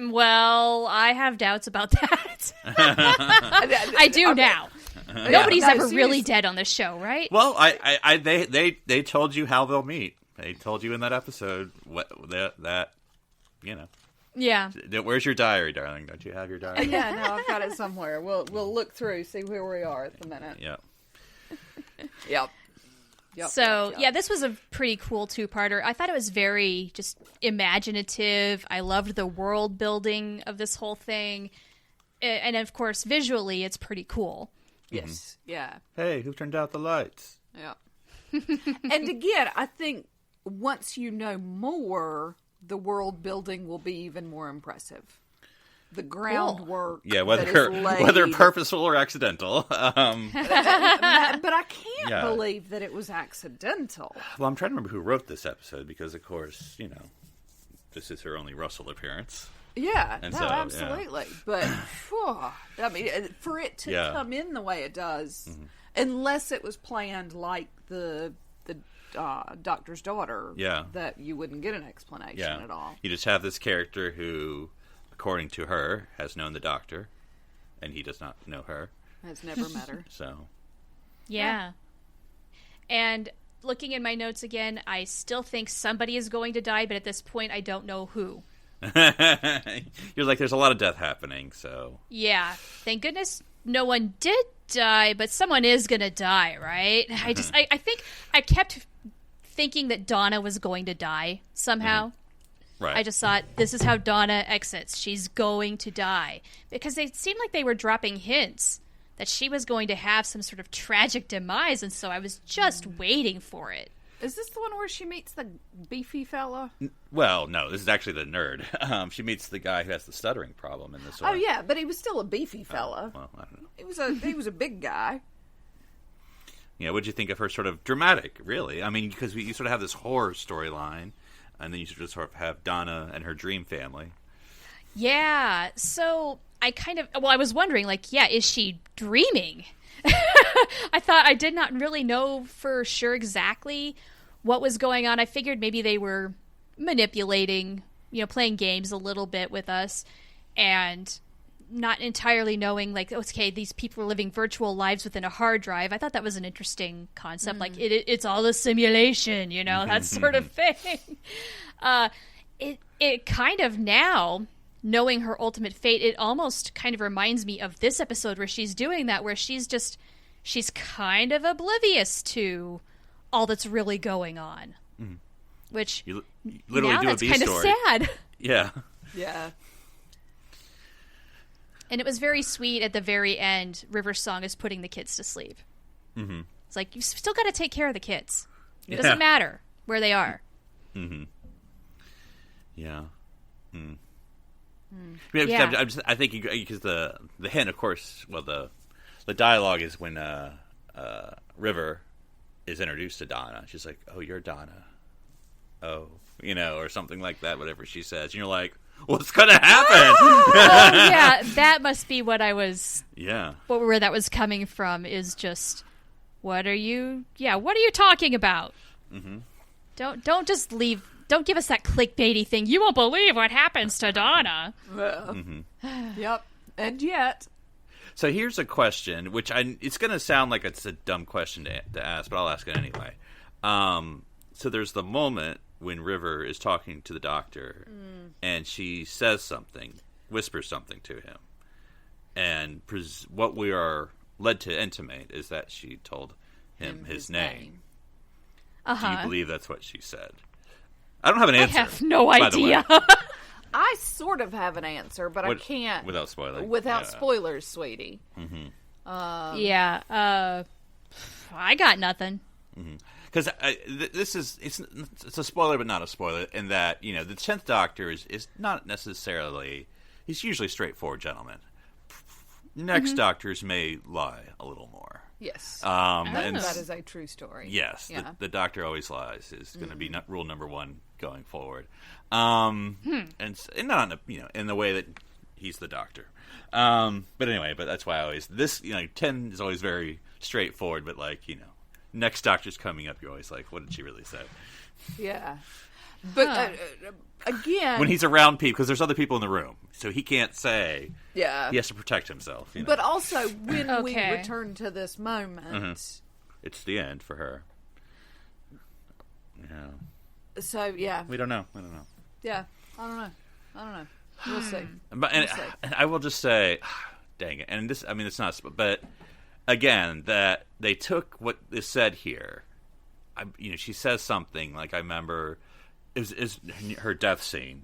Well, I have doubts about that. I do now. Nobody's ever really dead on this show, right? Well, they told you how they'll meet. they told you in that episode that you know. Yeah. Where's your diary, darling? Don't you have your diary? Yeah, no, I've got it somewhere. We'll look through, see where we are at the minute. Yeah. Yep. So, yeah, this was a pretty cool two-parter. I thought it was very just imaginative. I loved the world building of this whole thing. And, of course, visually, it's pretty cool. Yes, yeah. Hey, who turned out the lights? Yeah. And again, I think once you know more, the world building will be even more impressive. The groundwork, whether purposeful or accidental. But I can't believe that it was accidental. Well, I'm trying to remember who wrote this episode because, of course, you know, this is her only Russell appearance. Yeah, and no, so, absolutely. Yeah. But I mean, for it to come in the way it does, unless it was planned like the doctor's daughter, that you wouldn't get an explanation at all. You just have this character who, according to her, has known the doctor, and he does not know her. Has never met her. So, yeah. And looking in my notes again, I still think somebody is going to die, but at this point, I don't know who. You're like, there's a lot of death happening, so. Yeah. Thank goodness no one did die, but someone is going to die, right? I think I kept thinking that Donna was going to die somehow. Right. I just thought, this is how Donna exits. She's going to die. Because they seemed like they were dropping hints that she was going to have some sort of tragic demise, and so I was just waiting for it. Is this the one where she meets the beefy fella? Well, no, this is actually the nerd. She meets the guy who has the stuttering problem in this one. Oh, yeah, but he was still a beefy fella. Well, I don't know. He was a big guy. Yeah, what'd you think of her sort of dramatic, really? I mean, because you sort of have this horror storyline, and then you sort of have Donna and her dream family. Yeah, so I was wondering, like, is she dreaming? I did not really know for sure exactly what was going on. I figured maybe they were manipulating, playing games a little bit with us, and not entirely knowing, like, okay, these people are living virtual lives within a hard drive. I thought that was an interesting concept. Like, it's all a simulation, that sort of thing. It kind of now, knowing her ultimate fate, it almost kind of reminds me of this episode where she's doing that, where she's kind of oblivious to all that's really going on. Which, you literally now do that's a B kind story. of sad. Yeah. Yeah. And it was very sweet at the very end. River's song is putting the kids to sleep. Mm-hmm. It's like, you've still got to take care of the kids. It doesn't matter where they are. Mm-hmm. Yeah. Yeah. I think because the hint, of course, well, the dialogue is when River is introduced to Donna. She's like, "Oh, you're Donna." Oh, or something like that. Whatever she says, and you're like, "What's gonna happen?" Oh, yeah, that must be what I was. Yeah. Where that was coming from is just, what are you talking about? Mm-hmm. Don't just leave. Don't give us that clickbaity thing. You won't believe what happens to Donna. Yep. And yet. So here's a question, which it's going to sound like it's a dumb question to ask, but I'll ask it anyway. So there's the moment when River is talking to the doctor, and she says something, whispers something to him. And what we are led to intimate is that she told him his name. Uh-huh. Do you believe that's what she said? I don't have an answer. I have no idea. I sort of have an answer, but I can't. Without spoiling. Without spoilers, sweetie. Mm-hmm. I got nothing. Because it's a spoiler, but not a spoiler, in that, the 10th Doctor is not necessarily, he's usually a straightforward gentleman. Next Doctors may lie a little more. Yes. And that is a true story. Yes. Yeah. The Doctor always lies is going to be rule number one going forward. And not in the way that he's the Doctor. But anyway, that's why I always, 10 is always very straightforward, but next Doctor's coming up, you're always like, what did she really say? Yeah. But again, when he's around people, because there's other people in the room, so he can't say. Yeah, he has to protect himself. But also, when we return to this moment, it's the end for her. Yeah. So yeah, We don't know. yeah. I don't know. We'll see. But and I will just say, dang it. And this, I mean, it's not. But again, that they took what is said here. She says something like, I remember, is her death scene.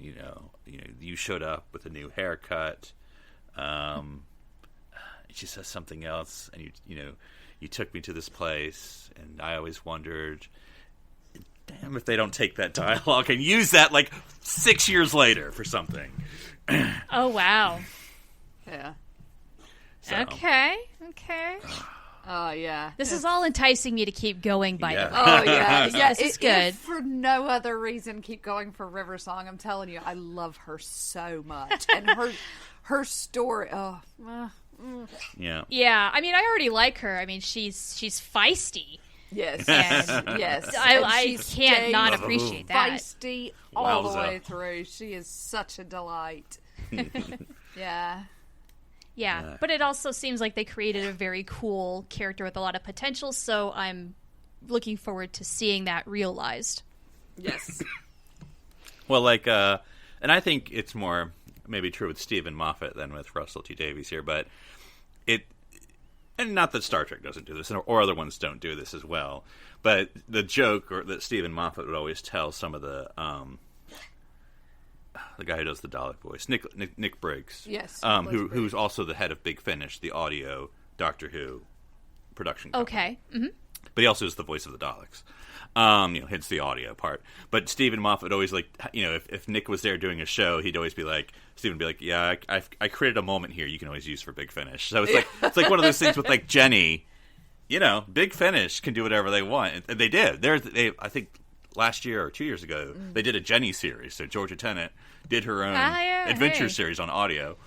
You showed up with a new haircut. She says something else, and you took me to this place, and I always wondered, damn, if they don't take that dialogue and use that like 6 years later for something. Oh wow. Yeah. So, Okay. Oh yeah. This is all enticing me to keep going, by the way. Oh yeah, yeah. This is good. If for no other reason, keep going for River Song. I'm telling you, I love her so much, and her story. Oh, yeah. Yeah, I mean, I already like her. I mean, she's feisty. yes, And yes. I can't not appreciate that. Feisty all the Wowza. way through. She is such a delight. Yeah. Yeah, but it also seems like they created a very cool character with a lot of potential, so I'm looking forward to seeing that realized. Yes. Well, and I think it's more maybe true with Stephen Moffat than with Russell T Davies here, but and not that Star Trek doesn't do this, or other ones don't do this as well, but the joke that Stephen Moffat would always tell some of the guy who does the Dalek voice, Nick Briggs, Yes, who's also the head of Big Finish, the audio Doctor Who production company. Okay. Mm-hmm. But he also is the voice of the Daleks. Hence the audio part. But Stephen Moffat always if Nick was there doing a show, he'd always be like, Stephen would be like, yeah, I created a moment here you can always use for Big Finish. So it's like one of those things with like Jenny, Big Finish can do whatever they want. And they did. I think last year or 2 years ago, they did a Jenny series. So Georgia Tennant did her own adventure series on audio.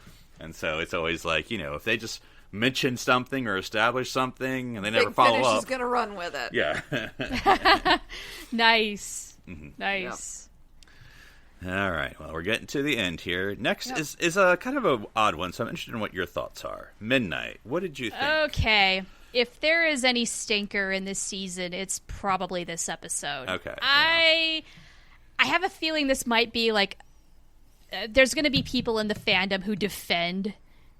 And so it's always like, if they just mention something or establish something and they never follow Finish up. is going to run with it. Yeah. Nice. Mm-hmm. Nice. All right. Well, we're getting to the end here. Next is a kind of an odd one, so I'm interested in what your thoughts are. Midnight. What did you think? Okay. If there is any stinker in this season, it's probably this episode. Okay. I have a feeling this might be like there's going to be people in the fandom who defend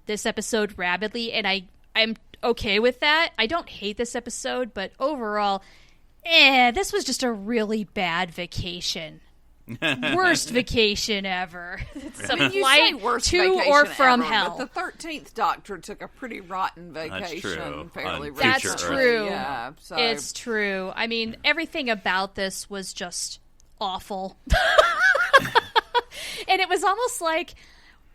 this episode rabidly, and I'm okay with that. I don't hate this episode, but overall, this was just a really bad vacation. Worst vacation ever. It's a flight to or from ever, hell. But the 13th Doctor took a pretty rotten vacation fairly recently. That's true. Yeah, so. It's true. I mean, everything about this was just awful. And it was almost like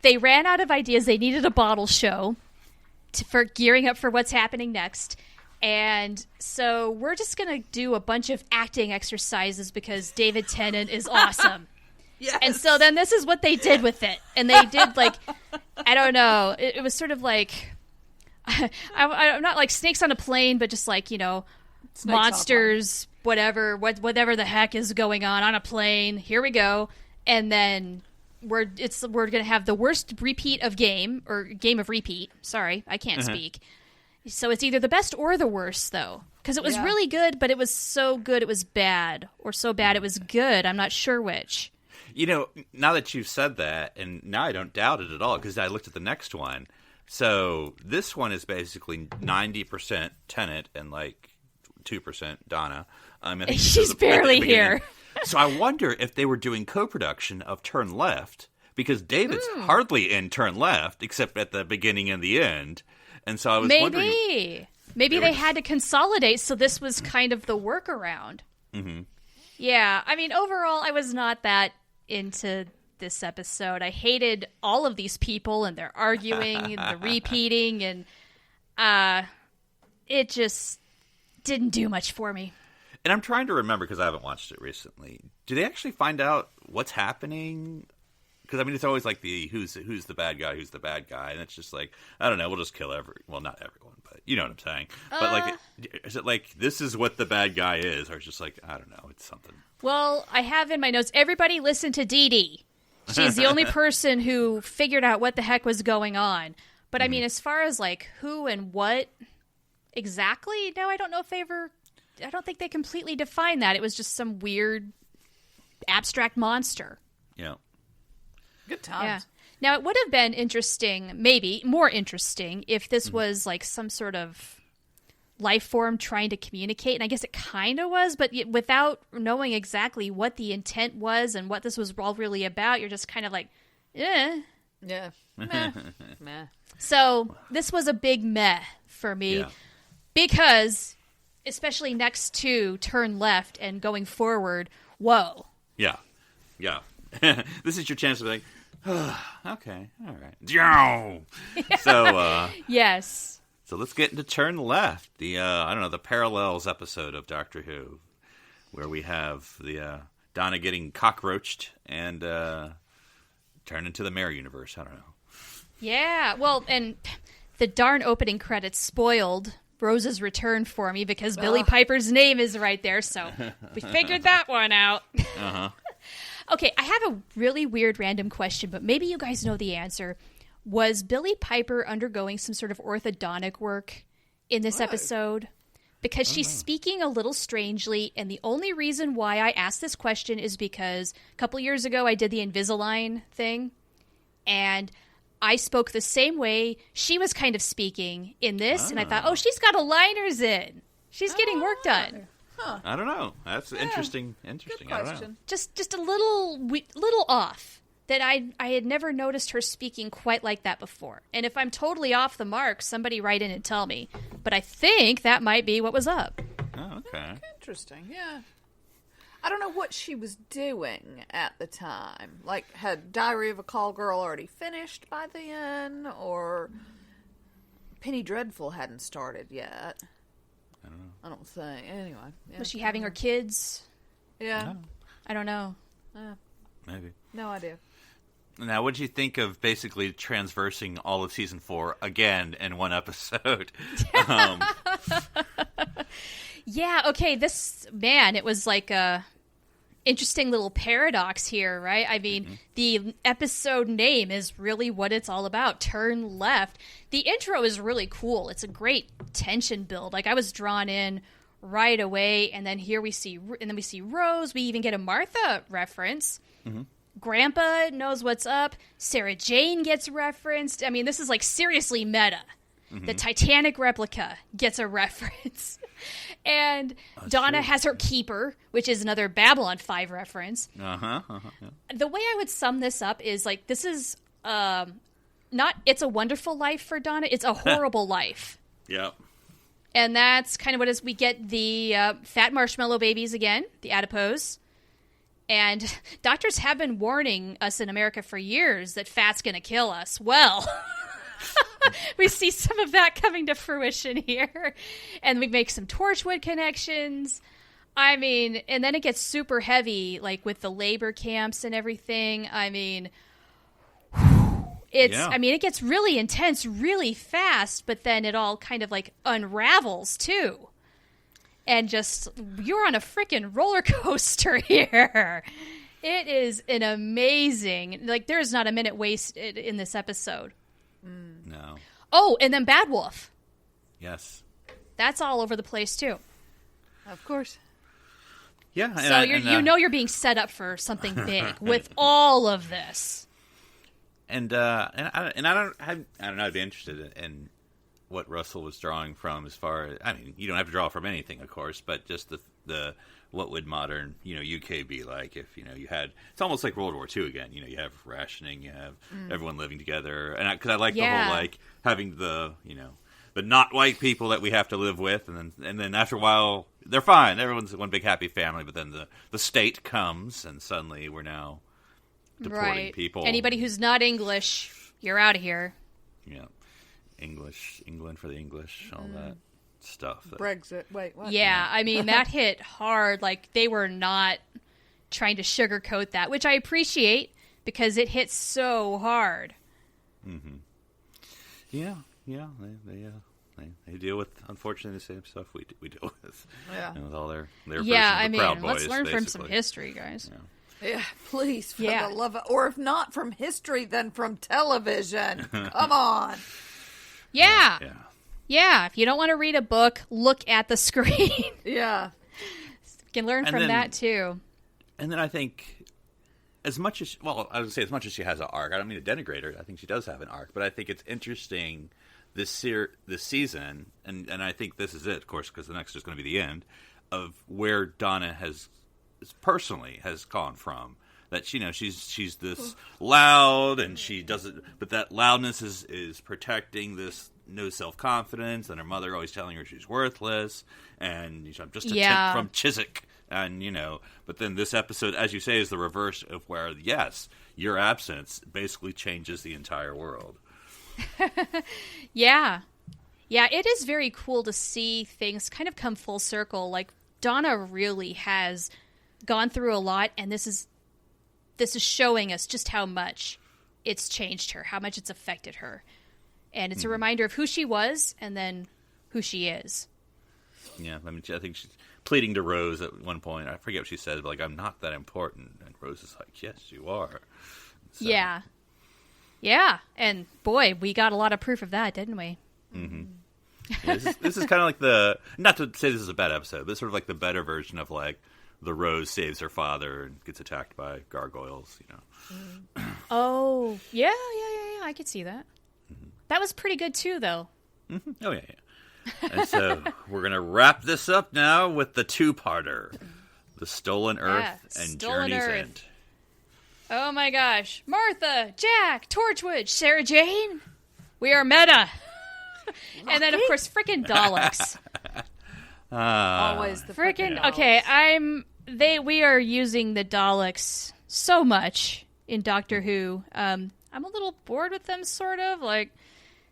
they ran out of ideas. They needed a bottle show for gearing up for what's happening next. And so we're just going to do a bunch of acting exercises because David Tennant is awesome. Yes. And so then this is what they did with it. And they did like, I don't know. It was sort of like, I'm not like Snakes on a Plane, but just like, monsters, whatever the heck is going on a plane. Here we go. And then we're going to have the worst repeat of game of repeat. Sorry, I can't speak. So it's either the best or the worst, though. Because it was really good, but it was so good it was bad. Or so bad it was good. I'm not sure which. Now that you've said that, and now I don't doubt it at all, because I looked at the next one. So this one is basically 90% Tennant and like 2% Donna. I think she's barely here. So I wonder if they were doing co-production of Turn Left, because David's hardly in Turn Left, except at the beginning and the end. And so I was wondering... Maybe they had to consolidate, so this was kind of the workaround. Mm-hmm. Yeah, I mean, overall, I was not that into this episode. I hated all of these people, and their arguing, and the repeating, and it just didn't do much for me. And I'm trying to remember, because I haven't watched it recently. Do they actually find out what's happening? Because, I mean, it's always like who's the bad guy, and it's just like, I don't know, we'll just kill not everyone, but you know what I'm saying. But, like, is it like, this is what the bad guy is, or it's just like, I don't know, it's something. Well, I have in my notes, everybody listen to Dee Dee. She's the only person who figured out what the heck was going on. But, I mean, as far as, like, who and what exactly, no, I don't know if I don't think they completely defined that. It was just some weird abstract monster. Yeah. Good times. Yeah. Now, it would have been interesting, maybe more interesting, if this was like some sort of life form trying to communicate. And I guess it kind of was, but without knowing exactly what the intent was and what this was all really about, you're just kind of like, eh. Yeah. Meh. Meh. So this was a big meh for me because, especially next to Turn Left and going forward, whoa. Yeah. Yeah. This is your chance to be like, okay, all right. So, yes. So let's get into Turn Left, the, the Parallels episode of Doctor Who, where we have the Donna getting cockroached and turned into the Mirror Universe. I don't know. Yeah, well, and the darn opening credits spoiled Rose's return for me because Billie Piper's name is right there, so we figured that one out. Uh-huh. Okay, I have a really weird random question, but maybe you guys know the answer. Was Billie Piper undergoing some sort of orthodontic work in this episode? Because she's speaking a little strangely, and the only reason why I asked this question is because a couple years ago I did the Invisalign thing, and I spoke the same way she was kind of speaking in this, and I thought, oh, she's got aligners in. She's getting work done. Huh. I don't know. That's interesting. Good I don't know. question. Just a little off. That I had never noticed her speaking quite like that before. And if I'm totally off the mark, somebody write in and tell me. But I think that might be what was up. Oh, okay. Interesting, yeah. I don't know what she was doing at the time. Like, had Diary of a Call Girl already finished by then? Or Penny Dreadful hadn't started yet? I don't know. I don't think. Anyway. Yeah, Was she having her kids? Yeah. I don't know. Maybe. No idea. Now, what did you think of basically transversing all of season 4 again in one episode? Yeah, okay, it was like a interesting little paradox here, right? I mean, the episode name is really what it's all about, Turn Left. The intro is really cool. It's a great tension build. Like, I was drawn in right away, and then we see Rose. We even get a Martha reference. Mm-hmm. Grandpa knows what's up. Sarah Jane gets referenced. I mean, this is like seriously meta. Mm-hmm. The Titanic replica gets a reference. And Donna has her keeper, which is another Babylon 5 reference. Yeah. The way I would sum this up is like, this is not It's a Wonderful Life for Donna. It's a horrible life. Yep. And that's kind of what is. We get the fat marshmallow babies again, the adipose. And doctors have been warning us in America for years that fat's going to kill us. Well, we see some of that coming to fruition here. And we make some Torchwood connections. I mean, and then it gets super heavy, like with the labor camps and everything. I mean, it gets really intense really fast, but then it all kind of like unravels too. And just, you're on a freaking roller coaster here. It is an amazing, like, there's not a minute wasted in this episode. No. Oh, and then Bad Wolf. Yes. That's all over the place, too. Of course. Yeah. So you're being set up for something big with all of this. And I don't know. I'd be interested in what Russell was drawing from, as far as, I mean, you don't have to draw from anything, of course, but just the what would modern, UK be like if, you had, it's almost like World War II again, you have rationing, you have everyone living together, and because I like the whole, like, having the, the not white people that we have to live with, and then after a while, they're fine, everyone's one big happy family, but then the state comes, and suddenly we're now deporting people. Anybody who's not English, you're out of here. Yeah. England for the English, all that stuff. Brexit. Wait, what? Yeah, I mean, that hit hard. Like, they were not trying to sugarcoat that, which I appreciate because it hit so hard. Mm-hmm. Yeah. They deal with, unfortunately, the same stuff we deal with. Yeah. With all their yeah, I versions of mean, Proud Boys, let's learn from some basically. history, guys. Yeah, please, for the love of, or if not from history, then from television. Come on. Yeah. If you don't want to read a book, look at the screen. Yeah. You can learn from that, too. And then I think, as much as as much as she has an arc, I don't mean to denigrate her. I think she does have an arc, but I think it's interesting this season, and I think this is it, of course, because the next is going to be the end of where Donna has gone from. That she's this loud, and she doesn't, but that loudness is protecting this no self-confidence, and her mother always telling her she's worthless, and I'm just a tip from Chiswick, and but then this episode, as you say, is the reverse of where, yes, your absence basically changes the entire world. Yeah, it is very cool to see things kind of come full circle. Like, Donna really has gone through a lot, and this is showing us just how much it's changed her, how much it's affected her. And it's a reminder of who she was and then who she is. Yeah, I mean, I think she's pleading to Rose at one point. I forget what she said, but like, I'm not that important. And Rose is like, yes, you are. So. Yeah. Yeah. And boy, we got a lot of proof of that, didn't we? Mm-hmm. Yeah, this is kind of like not to say this is a bad episode, but sort of like the better version of like, the Rose saves her father and gets attacked by gargoyles, Oh, yeah, I could see that. Mm-hmm. That was pretty good too, though. Mm-hmm. Oh, yeah. And so we're going to wrap this up now with the two-parter. The Stolen Earth and Stolen Journey's Earth. End. Oh my gosh. Martha, Jack, Torchwood, Sarah Jane. We are meta. And then, of course, frickin' Daleks. Always the Frickin' Daleks. Okay, we are using the Daleks so much in Doctor Who. I'm a little bored with them, sort of. Like,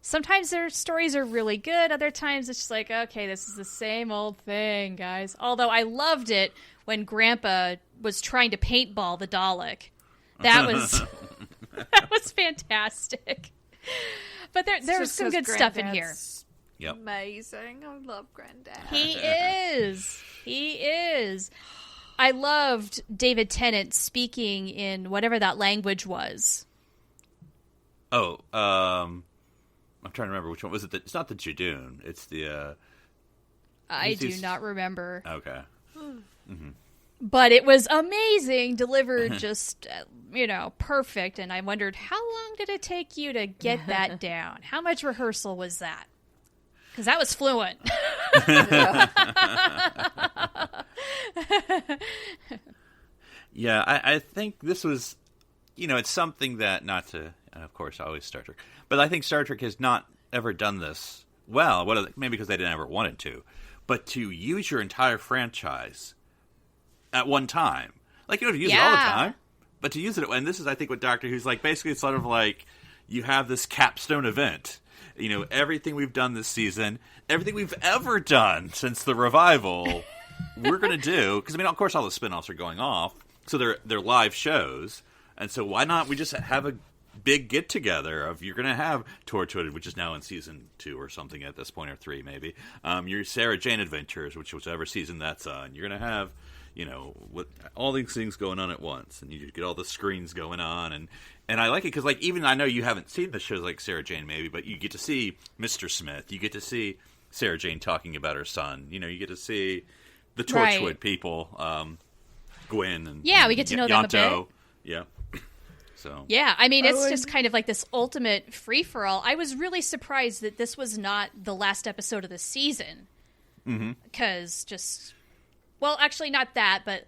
sometimes their stories are really good. Other times it's just like, okay, this is the same old thing, guys. Although I loved it when Grandpa was trying to paintball the Dalek. That was fantastic. But there's some good stuff in here. Yep. Amazing. I love Granddad. He is. I loved David Tennant speaking in whatever that language was. Oh, I'm trying to remember which one was it. It's not the Jadoon. It's the. I do not remember. Okay. Mm-hmm. But it was amazing, delivered just, perfect. And I wondered, how long did it take you to get that down? How much rehearsal was that? Because that was fluent. Yeah, I think this was, it's something that, not to, of course, always Star Trek, but I think Star Trek has not ever done this well, maybe because they didn't ever wanted to, but to use your entire franchise at one time. Like, you don't have to use it all the time, but to use it, and this is, I think, what Doctor Who's like, basically it's sort of like, you have this capstone event. Everything we've done this season, everything we've ever done since the revival, we're going to do. Because, of course, all the spinoffs are going off. So they're live shows. And so why not we just have a big get-together of, you're going to have Torchwood, which is now in season 2 or something at this point, or 3 maybe. Your Sarah Jane Adventures, whichever season that's on. You're going to have, all these things going on at once. And you get all the screens going on. And I like it because, even I know you haven't seen the shows like Sarah Jane, maybe, but you get to see Mr. Smith. You get to see Sarah Jane talking about her son. You get to see the Torchwood people, Gwen and we get to know them a bit. Yeah. So. Yeah, it's just kind of like this ultimate free-for-all. I was really surprised that this was not the last episode of the season. Because actually not that, but,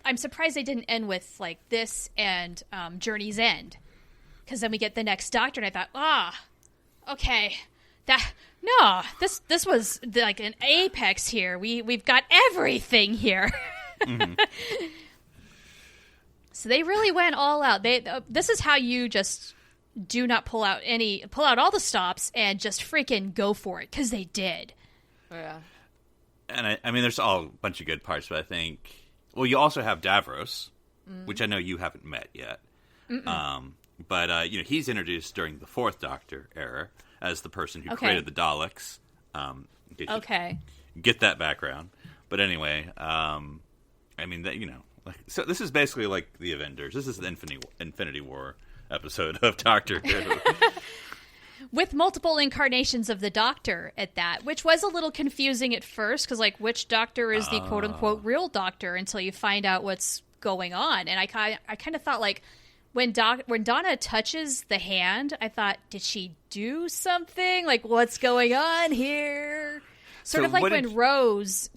I'm surprised they didn't end with, this and Journey's End. Because then we get the next Doctor, and I thought, okay, this was, an apex here. We've got everything here. Mm-hmm. So they really went all out. This is how you just do not pull out all the stops and just freaking go for it, because they did. Yeah. And there's all a bunch of good parts, but I think... Well, you also have Davros, which I know you haven't met yet. But he's introduced during the 4th Doctor era as the person who created the Daleks. Get that background. But anyway, so this is basically like the Avengers. This is the Infinity War episode of Doctor Who. With multiple incarnations of the Doctor at that, which was a little confusing at first, because, which Doctor is the quote-unquote real Doctor until you find out what's going on. And I kind of thought, like, when Donna touches the hand, I thought, did she do something? Like, what's going on here? Sort of like when Rose,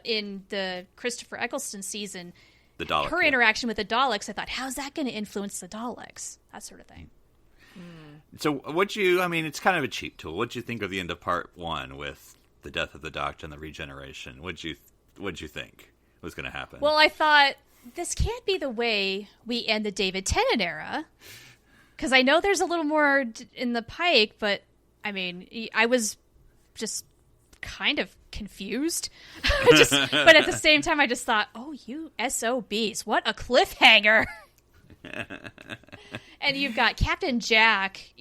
in the Christopher Eccleston season, the Dalek, her interaction with the Daleks, I thought, how's that going to influence the Daleks? That sort of thing. So it's kind of a cheap tool. What'd you think of the end of part 1 with the death of the Doctor and the regeneration? What'd you think was going to happen? Well, I thought, this can't be the way we end the David Tennant era, because I know there's a little more in the pike, but I mean, I was just kind of confused. But at the same time, I just thought, oh, you SOBs, what a cliffhanger. And you've got Captain Jack,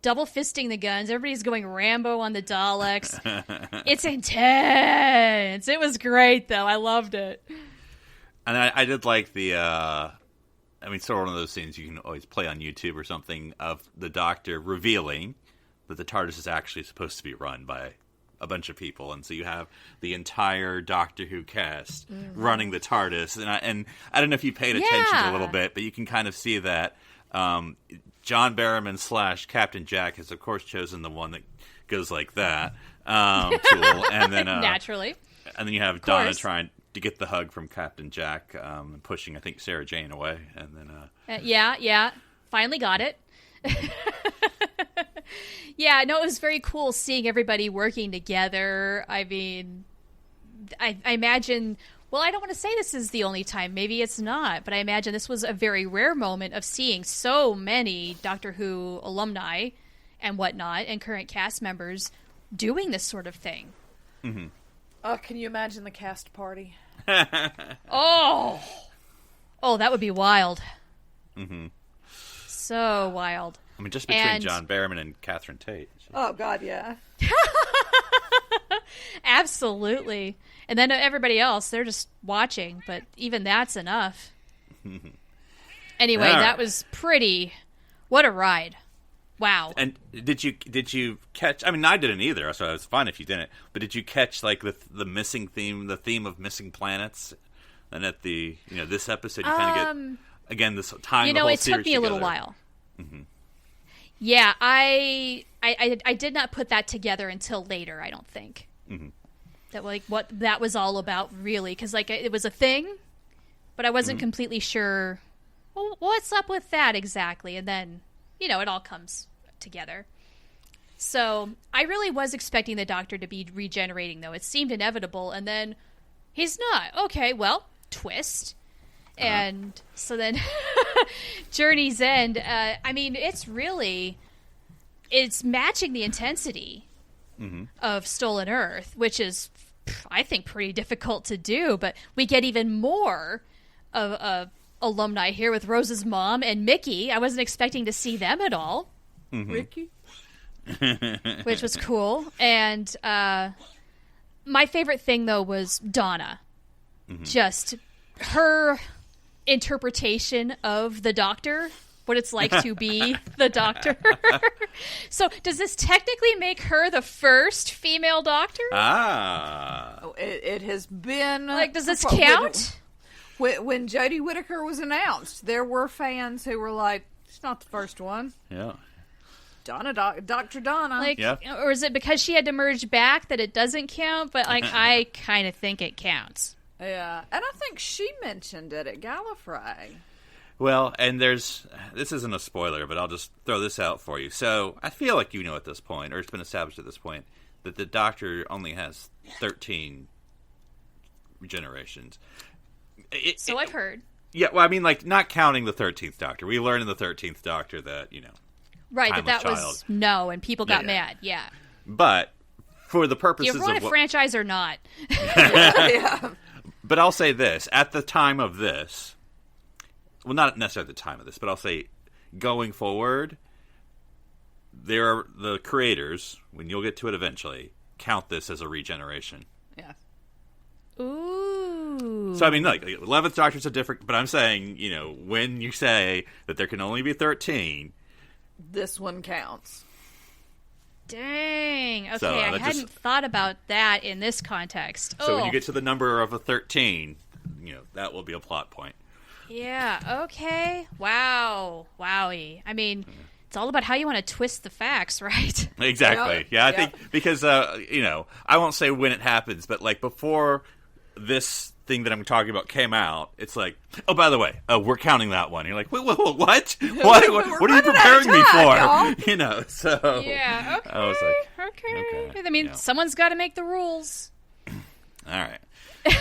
double fisting the guns. Everybody's going Rambo on the Daleks. It's intense. It was great, though. I loved it. And I did like the, sort of one of those scenes you can always play on YouTube or something of the Doctor revealing that the TARDIS is actually supposed to be run by a bunch of people, and so you have the entire Doctor Who cast running the TARDIS, and I don't know if you paid attention a little bit, but you can kind of see that John Barrowman / Captain Jack has of course chosen the one that goes like that tool, and then naturally, and then you have Donna trying to get the hug from Captain Jack, and pushing I think Sarah Jane away, and then finally got it. Yeah, no, it was very cool seeing everybody working together. I mean, I imagine, well, I don't want to say this is the only time. Maybe it's not. But I imagine this was a very rare moment of seeing so many Doctor Who alumni and whatnot and current cast members doing this sort of thing. Mm-hmm. Can you imagine the cast party? Oh, that would be wild. Mm-hmm. So wild. I mean, just between John Barrowman and Catherine Tate. Oh, God, yeah. Absolutely. And then everybody else, they're just watching, but even that's enough. Anyway, that was pretty... What a ride. Wow. And did you catch... I mean, I didn't either, so it was fine if you didn't. But did you catch, like, the missing theme, the theme of missing planets? And at the, this episode, you kind of get, again, this time the whole series it took me a little while. Mm-hmm. Yeah, I did not put that together until later, I don't think. Mm-hmm. That, like, what that was all about, really. Because, like, it was a thing, but I wasn't completely sure, well, what's up with that exactly? And then, it all comes together. So, I really was expecting the Doctor to be regenerating, though. It seemed inevitable, and then he's not. Okay, well, twist. And so then Journey's End, it's matching the intensity of Stolen Earth, which is, I think, pretty difficult to do. But we get even more of alumni here with Rose's mom and Mickey. I wasn't expecting to see them at all. Mm-hmm. Ricky? Which was cool. And my favorite thing, though, was Donna. Mm-hmm. Just her... interpretation of the Doctor, what it's like to be the Doctor. So does this technically make her the first female Doctor? It has been, like, does this count? When Jodie Whittaker was announced, there were fans who were like, she's not the first one. Yeah. Dr. Donna. Like, or is it because she had to merge back that it doesn't count? But, like, I kind of think it counts. Yeah, and I think she mentioned it at Gallifrey. Well, and this isn't a spoiler, but I'll just throw this out for you. So, I feel like you know at this point, or it's been established at this point, that the Doctor only has 13 regenerations. I've heard. Yeah, well, I mean, like, not counting the 13th Doctor. We learned in the 13th Doctor that, right, that was no, and people got mad, yeah. But, for the purposes you run of... a franchise or not. Yeah. But I'll say this, at the time of this, well, not necessarily at the time of this, but I'll say going forward, the creators, when you'll get to it eventually, count this as a regeneration. Yeah. Ooh. So, I mean, like, 11th Doctor's a different, but I'm saying, when you say that there can only be 13... This one counts. Dang. Okay, So, I hadn't thought about that in this context. So when you get to the number of a 13, that will be a plot point. Yeah, okay. Wow. Wowie. I mean, it's all about how you want to twist the facts, right? Exactly. Yep. Yeah, I Yep. think because, I won't say when it happens, but like before this thing that I'm talking about came out, it's like, oh, by the way, we're counting that one. You're like, what? What? What are you preparing me for? Y'all. So Yeah, okay. I was like, okay. I mean, yeah. someone's got to make the rules. all right.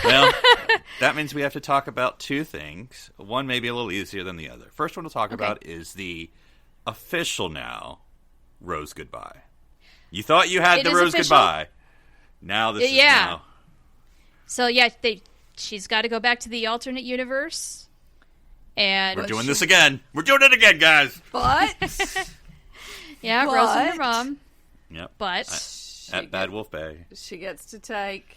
Well, that means we have to talk about two things. One may be a little easier than the other. First one to talk about is the official now Rose goodbye. You thought you had It the is Rose official? goodbye. Now this is now. So, yeah, she's got to go back to the alternate universe. And We're doing this again. We're doing it again, guys. But yeah, But- Rose and her mom. Yep. But At Bad Wolf Bay, she gets to take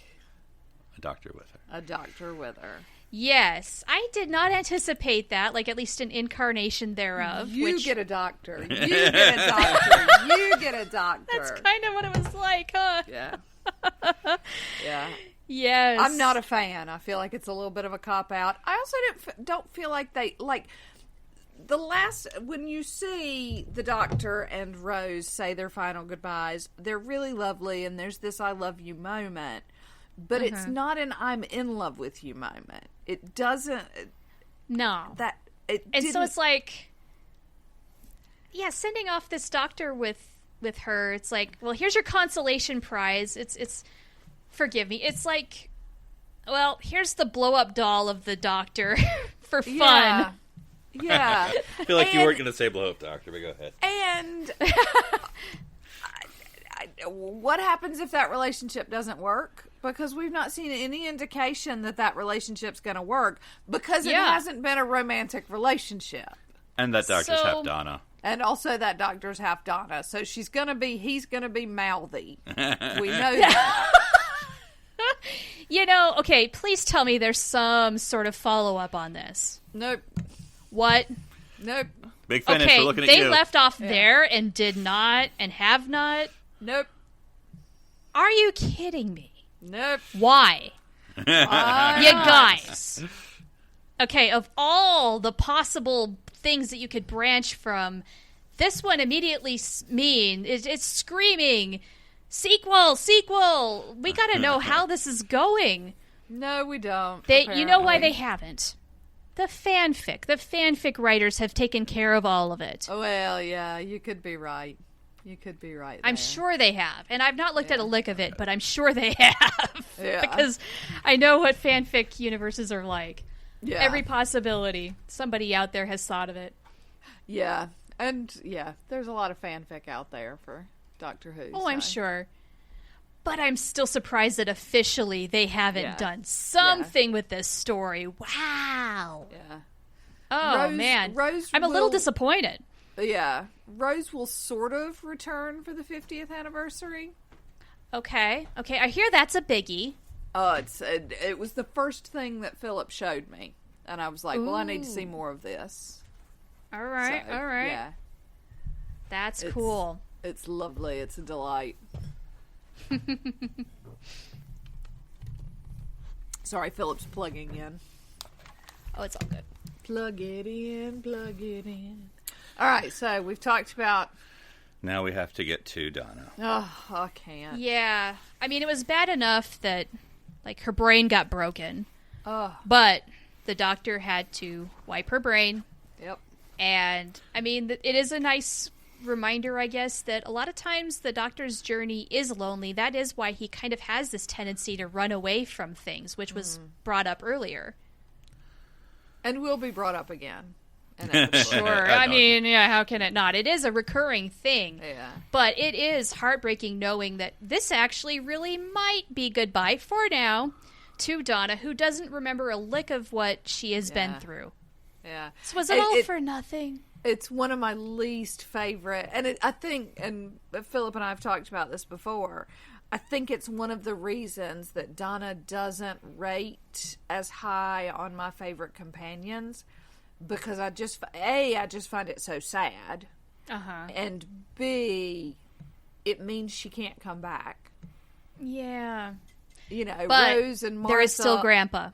a doctor with her. a doctor with her. yes, I did not anticipate that, like at least an incarnation thereof. You get a doctor. You get a doctor. You get a doctor. That's kind of what it was like, huh? Yeah. Yeah. Yes. I'm not a fan. I feel like it's a little bit of a cop out. I also don't feel like they like the last when you see the doctor and Rose say their final goodbyes. They're really lovely, and there's this "I love you" moment, but it's not an "I'm in love with you" moment. It doesn't. No. That it. And so didn't- it's like, yeah, sending off this doctor with her. It's like, well, here's your consolation prize. It's forgive me. It's like, well, here's the blow up doll of the doctor for fun. Yeah. Yeah. I feel like you weren't going to say blow up doctor, but go ahead. And what happens if that relationship doesn't work? Because we've not seen any indication that relationship's going to work because it hasn't been a romantic relationship. And that doctor's So- half Donna. And also that doctor's half Donna. So he's going to be mouthy. We know that. You know, okay, please tell me there's some sort of follow up on this. Nope. What? Nope. Big finish. Okay, We're looking at they you. left off there and did not and have not. Nope. Are you kidding me? Nope. Why? Why You not? guys. Okay, of all the possible things that you could branch from, this one immediately it's screaming, sequel. We got to know how this is going. No, we don't. You know why they apparently. haven't? The fanfic writers have taken care of all of it. Oh, well, yeah, you could be right. You could be right. I'm there. sure they have. And I've not looked at a lick of it, but I'm sure they have. Yeah. Because I know what fanfic universes are like. Yeah. Every possibility. Somebody out there has thought of it. Yeah. And, yeah, there's a lot of fanfic out there for Doctor Who. Oh, I'm so. sure. But I'm still surprised that officially they haven't Yeah. done something with this story. Wow. Yeah. Oh, man. Rose I'm a little will- disappointed. Yeah. Rose will sort of return for the 50th anniversary. Okay. I hear that's a biggie. It was the first thing that Philip showed me. And I was like, well, I need to see more of this. All right. So, All right. Yeah. That's It's- cool. It's lovely. It's a delight. Sorry, Philip's plugging in. Oh, it's all good. Plug it in, plug it in. All right, so we've talked about... Now we have to get to Donna. Oh, I can't. Yeah. I mean, it was bad enough that, like, her brain got broken. Oh, But the doctor had to wipe her brain. yep. And, I mean, it is a nice reminder, I guess, that a lot of times the doctor's journey is lonely. That is why he kind of has this tendency to run away from things, which was brought up earlier. And will be brought up again. Inevitably. Sure. I mean, yeah, how can it not? It is a recurring thing. Yeah. But it is heartbreaking knowing that this actually really might be goodbye for now to Donna, who doesn't remember a lick of what she has been Yeah. through. Yeah. So was it all for nothing? It's one of my least favorite, and I think, and Philip and I have talked about this before, I think it's one of the reasons that Donna doesn't rate as high on my favorite companions, because I just find it so sad, and B, it means she can't come back. Yeah. You know, But Rose and Martha. there is still Grandpa.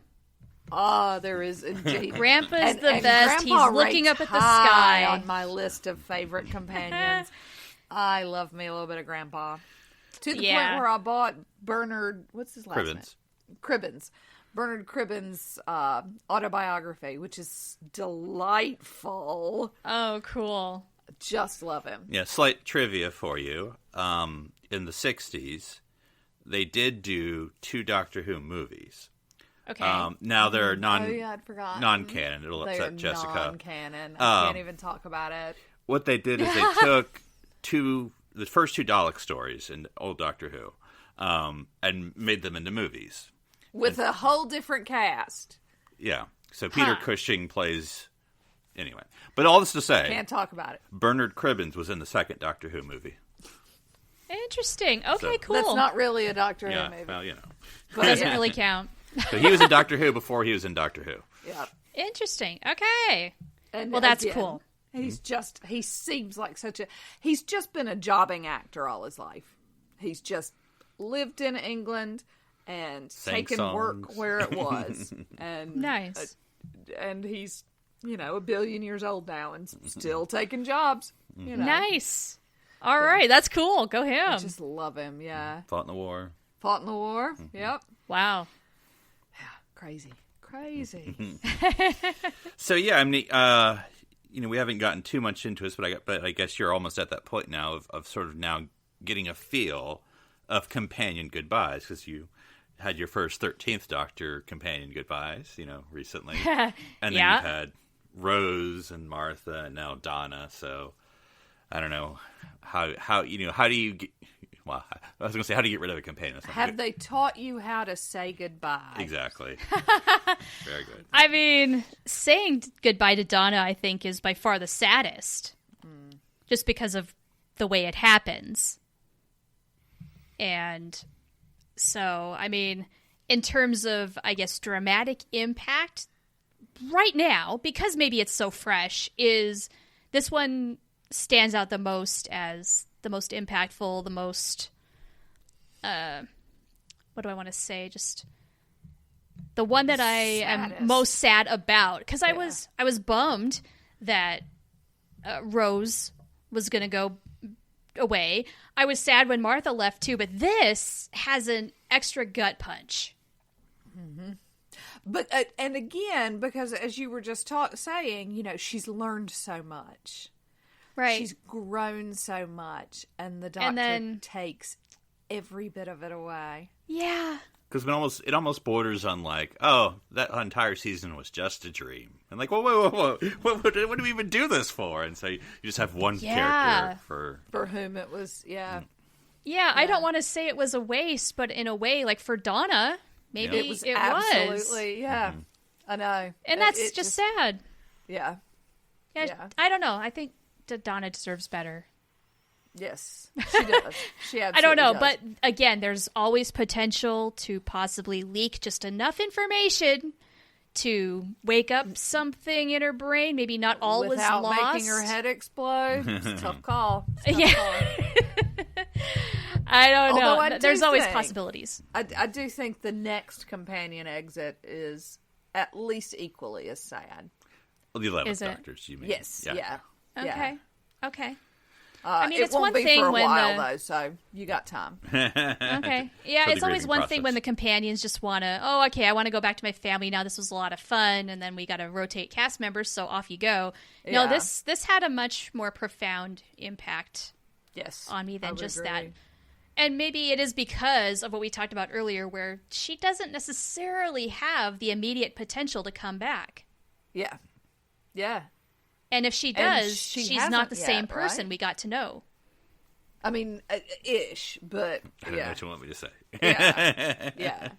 Oh, there is indeed. Grandpa's the best. He's Grandpa looking up rates at the high sky. on my list of favorite companions. I love me a little bit of Grandpa. To the point where I bought Bernard, what's his last name? Cribbins. Bernard Cribbins' autobiography, which is delightful. Oh, cool. Just love him. Yeah, slight trivia for you. In the 60s, they did do 2 Doctor Who movies. Okay. Now they're I'd forgotten. non-canon. It'll upset Jessica. Non-canon. I can't even talk about it. What they did is they took the first 2 Dalek stories in old Doctor Who, and made them into movies. With a whole different cast. Yeah. So Peter Cushing plays... Anyway. But all this to say... Can't talk about it. Bernard Cribbins was in the second Doctor Who movie. Interesting. Okay, cool. That's not really a Doctor Who movie. Well, you know. But doesn't really count. So he was in Doctor Who before he was in Doctor Who. Yeah. Interesting. Okay. And well, that's again, cool. He seems like he's just been a jobbing actor all his life. He's just lived in England and taken work where it was. And nice. And he's, a billion years old now and still taking jobs. Nice. All right. That's cool. Go him. I just love him. Yeah. Fought in the war. Yep. Wow. Yeah. Crazy. So, yeah, I mean, we haven't gotten too much into this, but I guess you're almost at that point now of sort of now getting a feel of companion goodbyes, because you had your first 13th Doctor companion goodbyes, recently. And then you've had Rose and Martha and now Donna. So I don't know how do you get, well, I was going to say, how do you get rid of a companion? Have they taught you how to say goodbye? Exactly. Very good. I mean, saying goodbye to Donna, I think, is by far the saddest. Just because of the way it happens. And so, I mean, in terms of, I guess, dramatic impact, right now, because maybe it's so fresh, is this one stands out the most as the most impactful, the most, what do I want to say? Just the one that I am most sad about. Because I was bummed that Rose was going to go away. I was sad when Martha left too, but this has an extra gut punch. Mm-hmm. But and again, because as you were just saying, she's learned so much, right? She's grown so much, and the Doctor takes every bit of it away. Yeah, because it almost borders on like, oh, that entire season was just a dream, and like, whoa, what do we even do this for? And so you just have one character for whom it was, Yeah, I don't want to say it was a waste, but in a way, like for Donna, maybe it was absolutely, Mm-hmm. I know, and that's just sad. Yeah, I don't know. I think Donna deserves better. Yes, she does. She absolutely I don't know, does. but again, there's always potential to possibly leak just enough information to wake up something in her brain. Maybe not all is lost. Without making her head explode. It's a tough call. I don't know. There's always possibilities. I do think the next companion exit is at least equally as sad. Well, the 11th Doctors, you mean? Yes, yeah. Okay. I mean, it's one thing for a while, though, so you got time. Okay. Yeah, it's always one thing when the companions just want to, I want to go back to my family now. This was a lot of fun, and then we got to rotate cast members, so off you go. No, this had a much more profound impact on me than just that. And maybe it is because of what we talked about earlier, where she doesn't necessarily have the immediate potential to come back. Yeah. Yeah. And if she does, she's not the same person we got to know. I mean, ish, but I don't know what you want me to say. Yeah.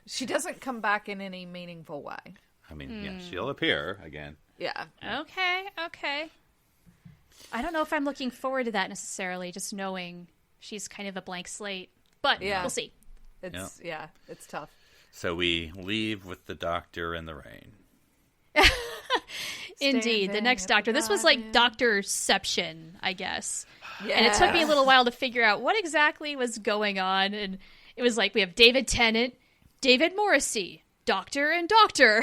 She doesn't come back in any meaningful way. I mean, she'll appear again. Yeah. Okay. I don't know if I'm looking forward to that necessarily, just knowing she's kind of a blank slate. But we'll see. It's tough. So we leave with the Doctor in the rain. Indeed, the next Doctor. This was like Doctorception, I guess. Yeah. And it took me a little while to figure out what exactly was going on. And it was like we have David Tennant, David Morrissey, Doctor and Doctor,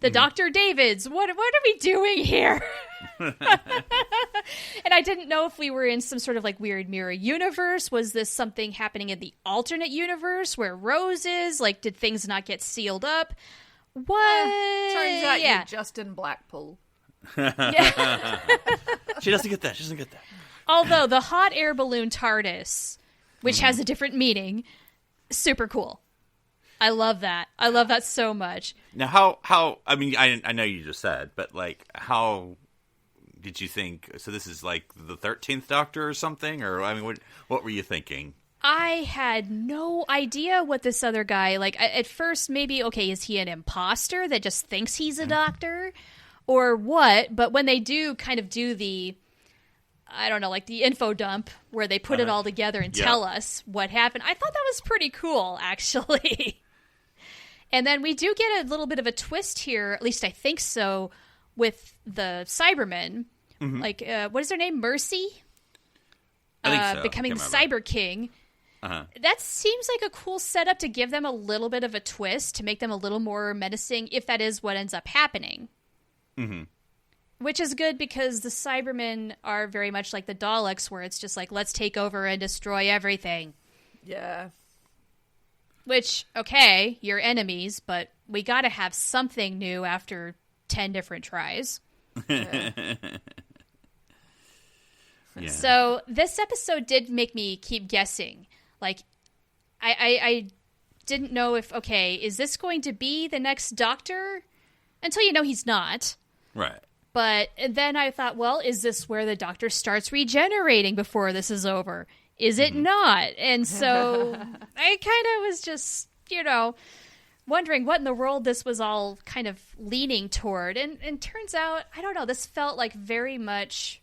the Dr. Davids. What are we doing here? And I didn't know if we were in some sort of like weird mirror universe. Was this something happening in the alternate universe where Rose is? Like, did things not get sealed up? What? Turns out you're just in Blackpool. Yeah. She doesn't get that. She doesn't get that. Although the hot air balloon TARDIS, which has a different meaning, super cool. I love that. I love that so much. Now, how? I mean, I know you just said, but like, how did you think? So this is like the 13th Doctor or something, or I mean, what were you thinking? I had no idea what this other guy, like, at first, maybe, okay, is he an imposter that just thinks he's a doctor, or what? But when they do kind of do the, I don't know, like the info dump where they put it all together and tell us what happened, I thought that was pretty cool, actually. And then we do get a little bit of a twist here, at least I think so, with the Cybermen. Like, what is their name? Mercy? I think so. Becoming the Cyber King. That seems like a cool setup to give them a little bit of a twist, to make them a little more menacing, if that is what ends up happening. Which is good, because the Cybermen are very much like the Daleks, where it's just like, let's take over and destroy everything. Yeah. Which, okay, you're enemies, but we gotta have something new after 10 different tries. Yeah. Yeah. So this episode did make me keep guessing. Like, I didn't know if, okay, is this going to be the next Doctor? Until you know he's not. Right. But then I thought, well, is this where the Doctor starts regenerating before this is over? Is it not? And so I kind of was just, wondering what in the world this was all kind of leaning toward. And turns out, I don't know, this felt like very much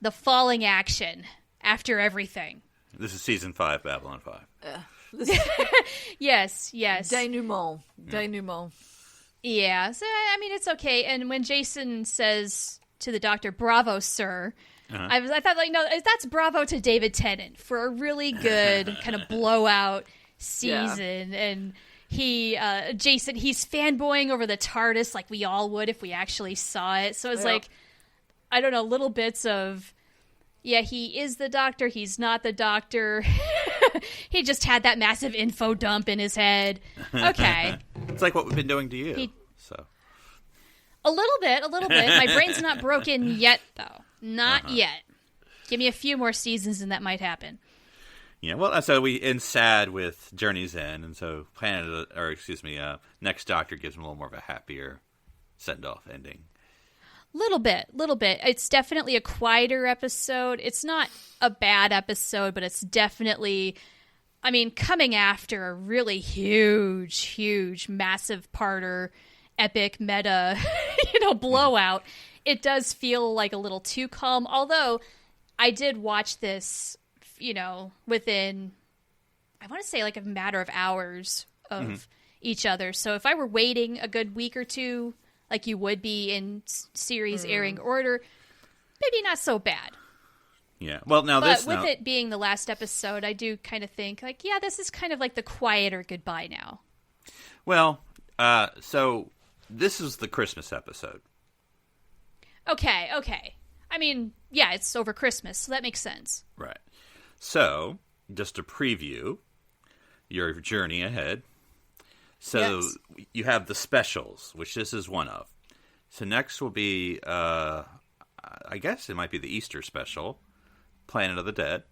the falling action after everything. This is season 5, Babylon 5. Yes. Denouement. Yeah, so I mean, it's okay. And when Jason says to the Doctor, "Bravo, sir," I thought, like, no, that's bravo to David Tennant for a really good kind of blowout season. Yeah. And Jason, he's fanboying over the TARDIS like we all would if we actually saw it. So it's like, I don't know, little bits of, yeah, he is the Doctor, he's not the Doctor. He just had that massive info dump in his head. Okay. It's like what we've been doing to you. A little bit. My brain's not broken yet, though. Not yet. Give me a few more seasons and that might happen. Yeah, well, so we end sad with Journey's End, and so Next Doctor gives him a little more of a happier send-off ending. Little bit. It's definitely a quieter episode. It's not a bad episode, but it's definitely, I mean, coming after a really huge, massive parter, epic meta, blowout. It does feel like a little too calm, although I did watch this, within, I want to say like a matter of hours of each other. So if I were waiting a good week or two, like you would be in series airing order, maybe not so bad. Yeah. Well, it being the last episode, I do kind of think, like, yeah, this is kind of like the quieter goodbye now. Well, so this is the Christmas episode. Okay. I mean, yeah, it's over Christmas, so that makes sense. Right. So, just to preview your journey ahead. So, you have the specials, which this is one of. So, next will be, I guess it might be the Easter special, Planet of the Dead.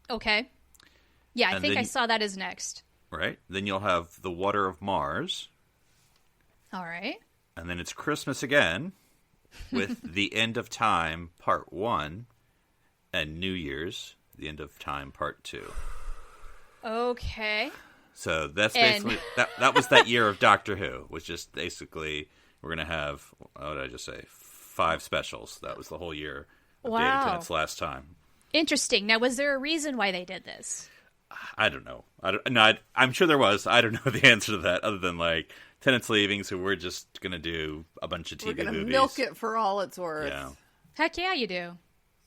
Okay. Yeah, I think I saw that as next. Right. Then you'll have The Water of Mars. All right. And then it's Christmas again with The End of Time Part 1 and New Year's, The End of Time Part 2. Okay. So that's basically, that was that year of Doctor Who, was just basically, we're going to have, what did I just say, 5 specials. That was the whole year of David Tennant's last time. Interesting. Now, was there a reason why they did this? I don't know. I'm sure there was. I don't know the answer to that, other than, like, Tennant's leaving, so we're just going to do a bunch of TV movies. We're going to milk it for all it's worth. Yeah. Heck yeah, you do.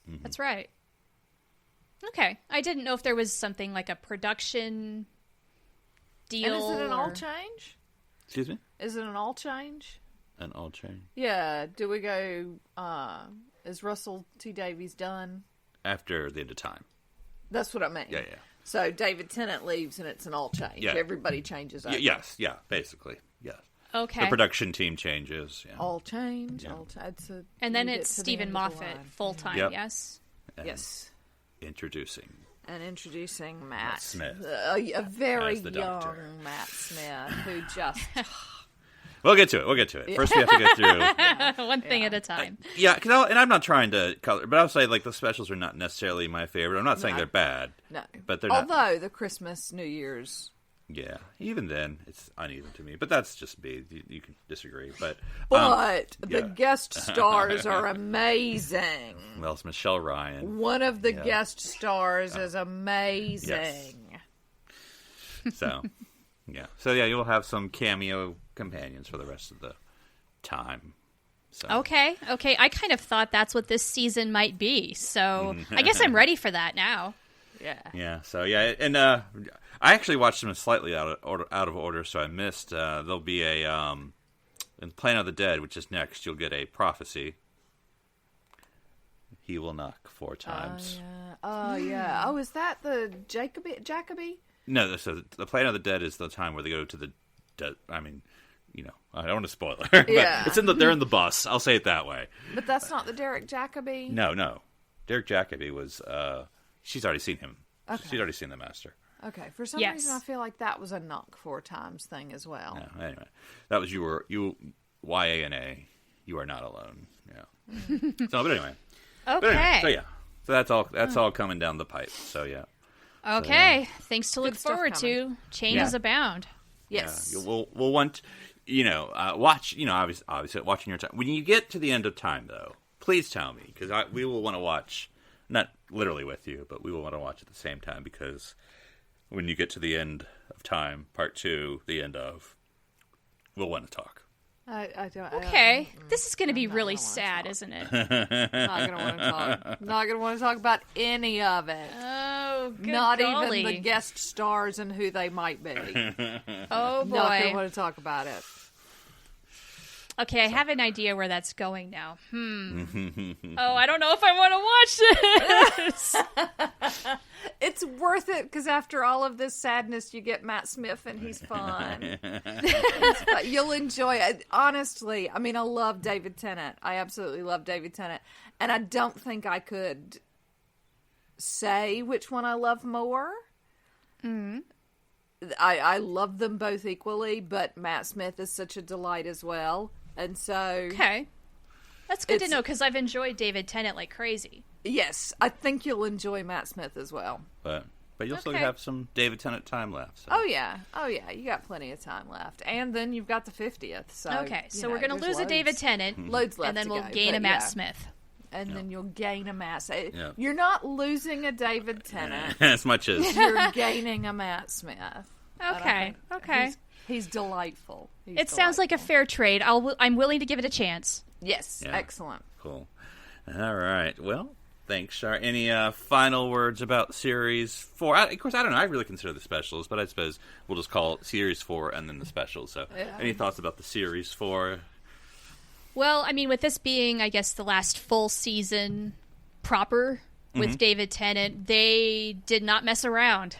Mm-hmm. That's right. Okay. I didn't know if there was something like a production deal. And is it an all change? Excuse me? Is it an all change? An all change? Yeah. Do we go, is Russell T. Davies done? After the end of time. That's what I mean. Yeah. So David Tennant leaves and it's an all change. Yeah. Everybody changes over. Yes, basically. Yes. Okay. The production team changes. Yeah. All change. Yeah. And then it's Stephen Moffat full-time, Yep. yes? And Yes. Introducing. And introducing Matt Smith. A very As the young Doctor. Matt Smith who just... We'll get to it. First, we have to get through. One thing at a time. Yeah, and I'm not trying to color, but I'll say like the specials are not necessarily my favorite. I'm not saying they're bad. No. But they're not. Although the Christmas, New Year's... Yeah, even then, it's uneven to me. But that's just me. You can disagree. But the guest stars are amazing. Well, it's Michelle Ryan. One of the guest stars is amazing. Yes. So, you'll have some cameo companions for the rest of the time. So. Okay. I kind of thought that's what this season might be. So I guess I'm ready for that now. Yeah. So and I actually watched them slightly out of order, so I missed. There'll be a in Planet of the Dead, which is next. You'll get a prophecy. He will knock 4 times. Oh, yeah. Oh, is that the Jacoby? No, so the Planet of the Dead is the time where they go to the. I mean, I don't want to spoil it. But Yeah. they're in the bus. I'll say it that way. But that's not the Derek Jacoby? No. Derek Jacobi was. She's already seen him. Okay. She's already seen the Master. Okay, for some reason I feel like that was a knock 4 times thing as well. No, anyway, that was you YANA. You are not alone. Yeah. So, but anyway. Okay. So that's all coming down the pipe. So yeah. Okay. So, Things to look stuff forward to. Changes abound. Yes. Yeah, we'll want watch. Obviously watching your time. When you get to the end of time, though, please tell me because we will want to watch. Not literally with you, but we will want to watch at the same time because when you get to the end of time, part 2, the end of, we'll want to talk. I don't. Okay. This is going to be really sad, isn't it? Not going to want to talk. Not going to want to talk about any of it. Oh, good Not golly. even the guest stars and who they might be. Oh, boy. Not going to want to talk about it. Okay, I have an idea where that's going now. Oh, I don't know if I want to watch this. It's worth it because after all of this sadness, you get Matt Smith and he's fun. You'll enjoy it. Honestly, I mean, I love David Tennant. I absolutely love David Tennant. And I don't think I could say which one I love more. Mm-hmm. I love them both equally, but Matt Smith is such a delight as well. And so... Okay. That's good to know, because I've enjoyed David Tennant like crazy. Yes, I think you'll enjoy Matt Smith as well. But you'll still have some David Tennant time left. So. Oh, yeah, you got plenty of time left. And then you've got the 50th. So, okay, so we're going to lose a David Tennant. Loads left and then to we'll go, gain a Matt Smith. And then you'll gain a Matt. Yeah. You're not losing a David Tennant. As much as... You're gaining a Matt Smith. Okay. He's delightful. Sounds like a fair trade. I'm willing to give it a chance. Yes, Yeah. Excellent. Cool. All right. Well, thanks, Char. Any final words about Series 4? Of course, I don't know. I really consider the specials, but I suppose we'll just call it Series 4 and then the specials. So, any thoughts about the Series 4? Well, I mean, with this being, I guess, the last full season proper with David Tennant, they did not mess around.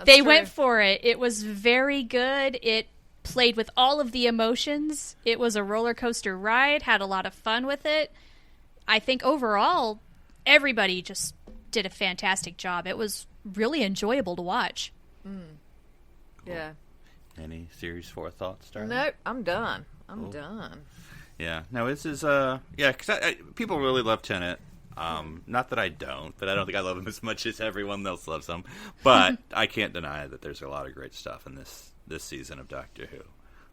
They went for it. It was very good. It played with all of the emotions. It was a roller coaster ride, had a lot of fun with it. I think overall, everybody just did a fantastic job. It was really enjoyable to watch. Cool. Yeah. Any Series 4 thoughts, Darla? Nope, I'm done. I'm done. Yeah. No, this is, because people really love Tennant. Not that I don't, but I don't think I love him as much as everyone else loves him. But I can't deny that there's a lot of great stuff in this season of Doctor Who.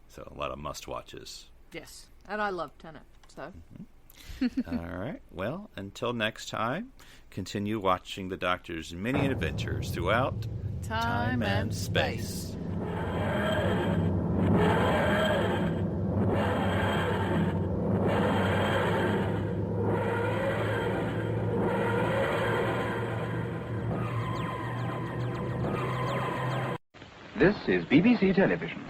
So a lot of must-watches. Yes, and I love Tennant, so... All right. Well, until next time, continue watching the Doctor's many adventures throughout time and space. This is BBC Television.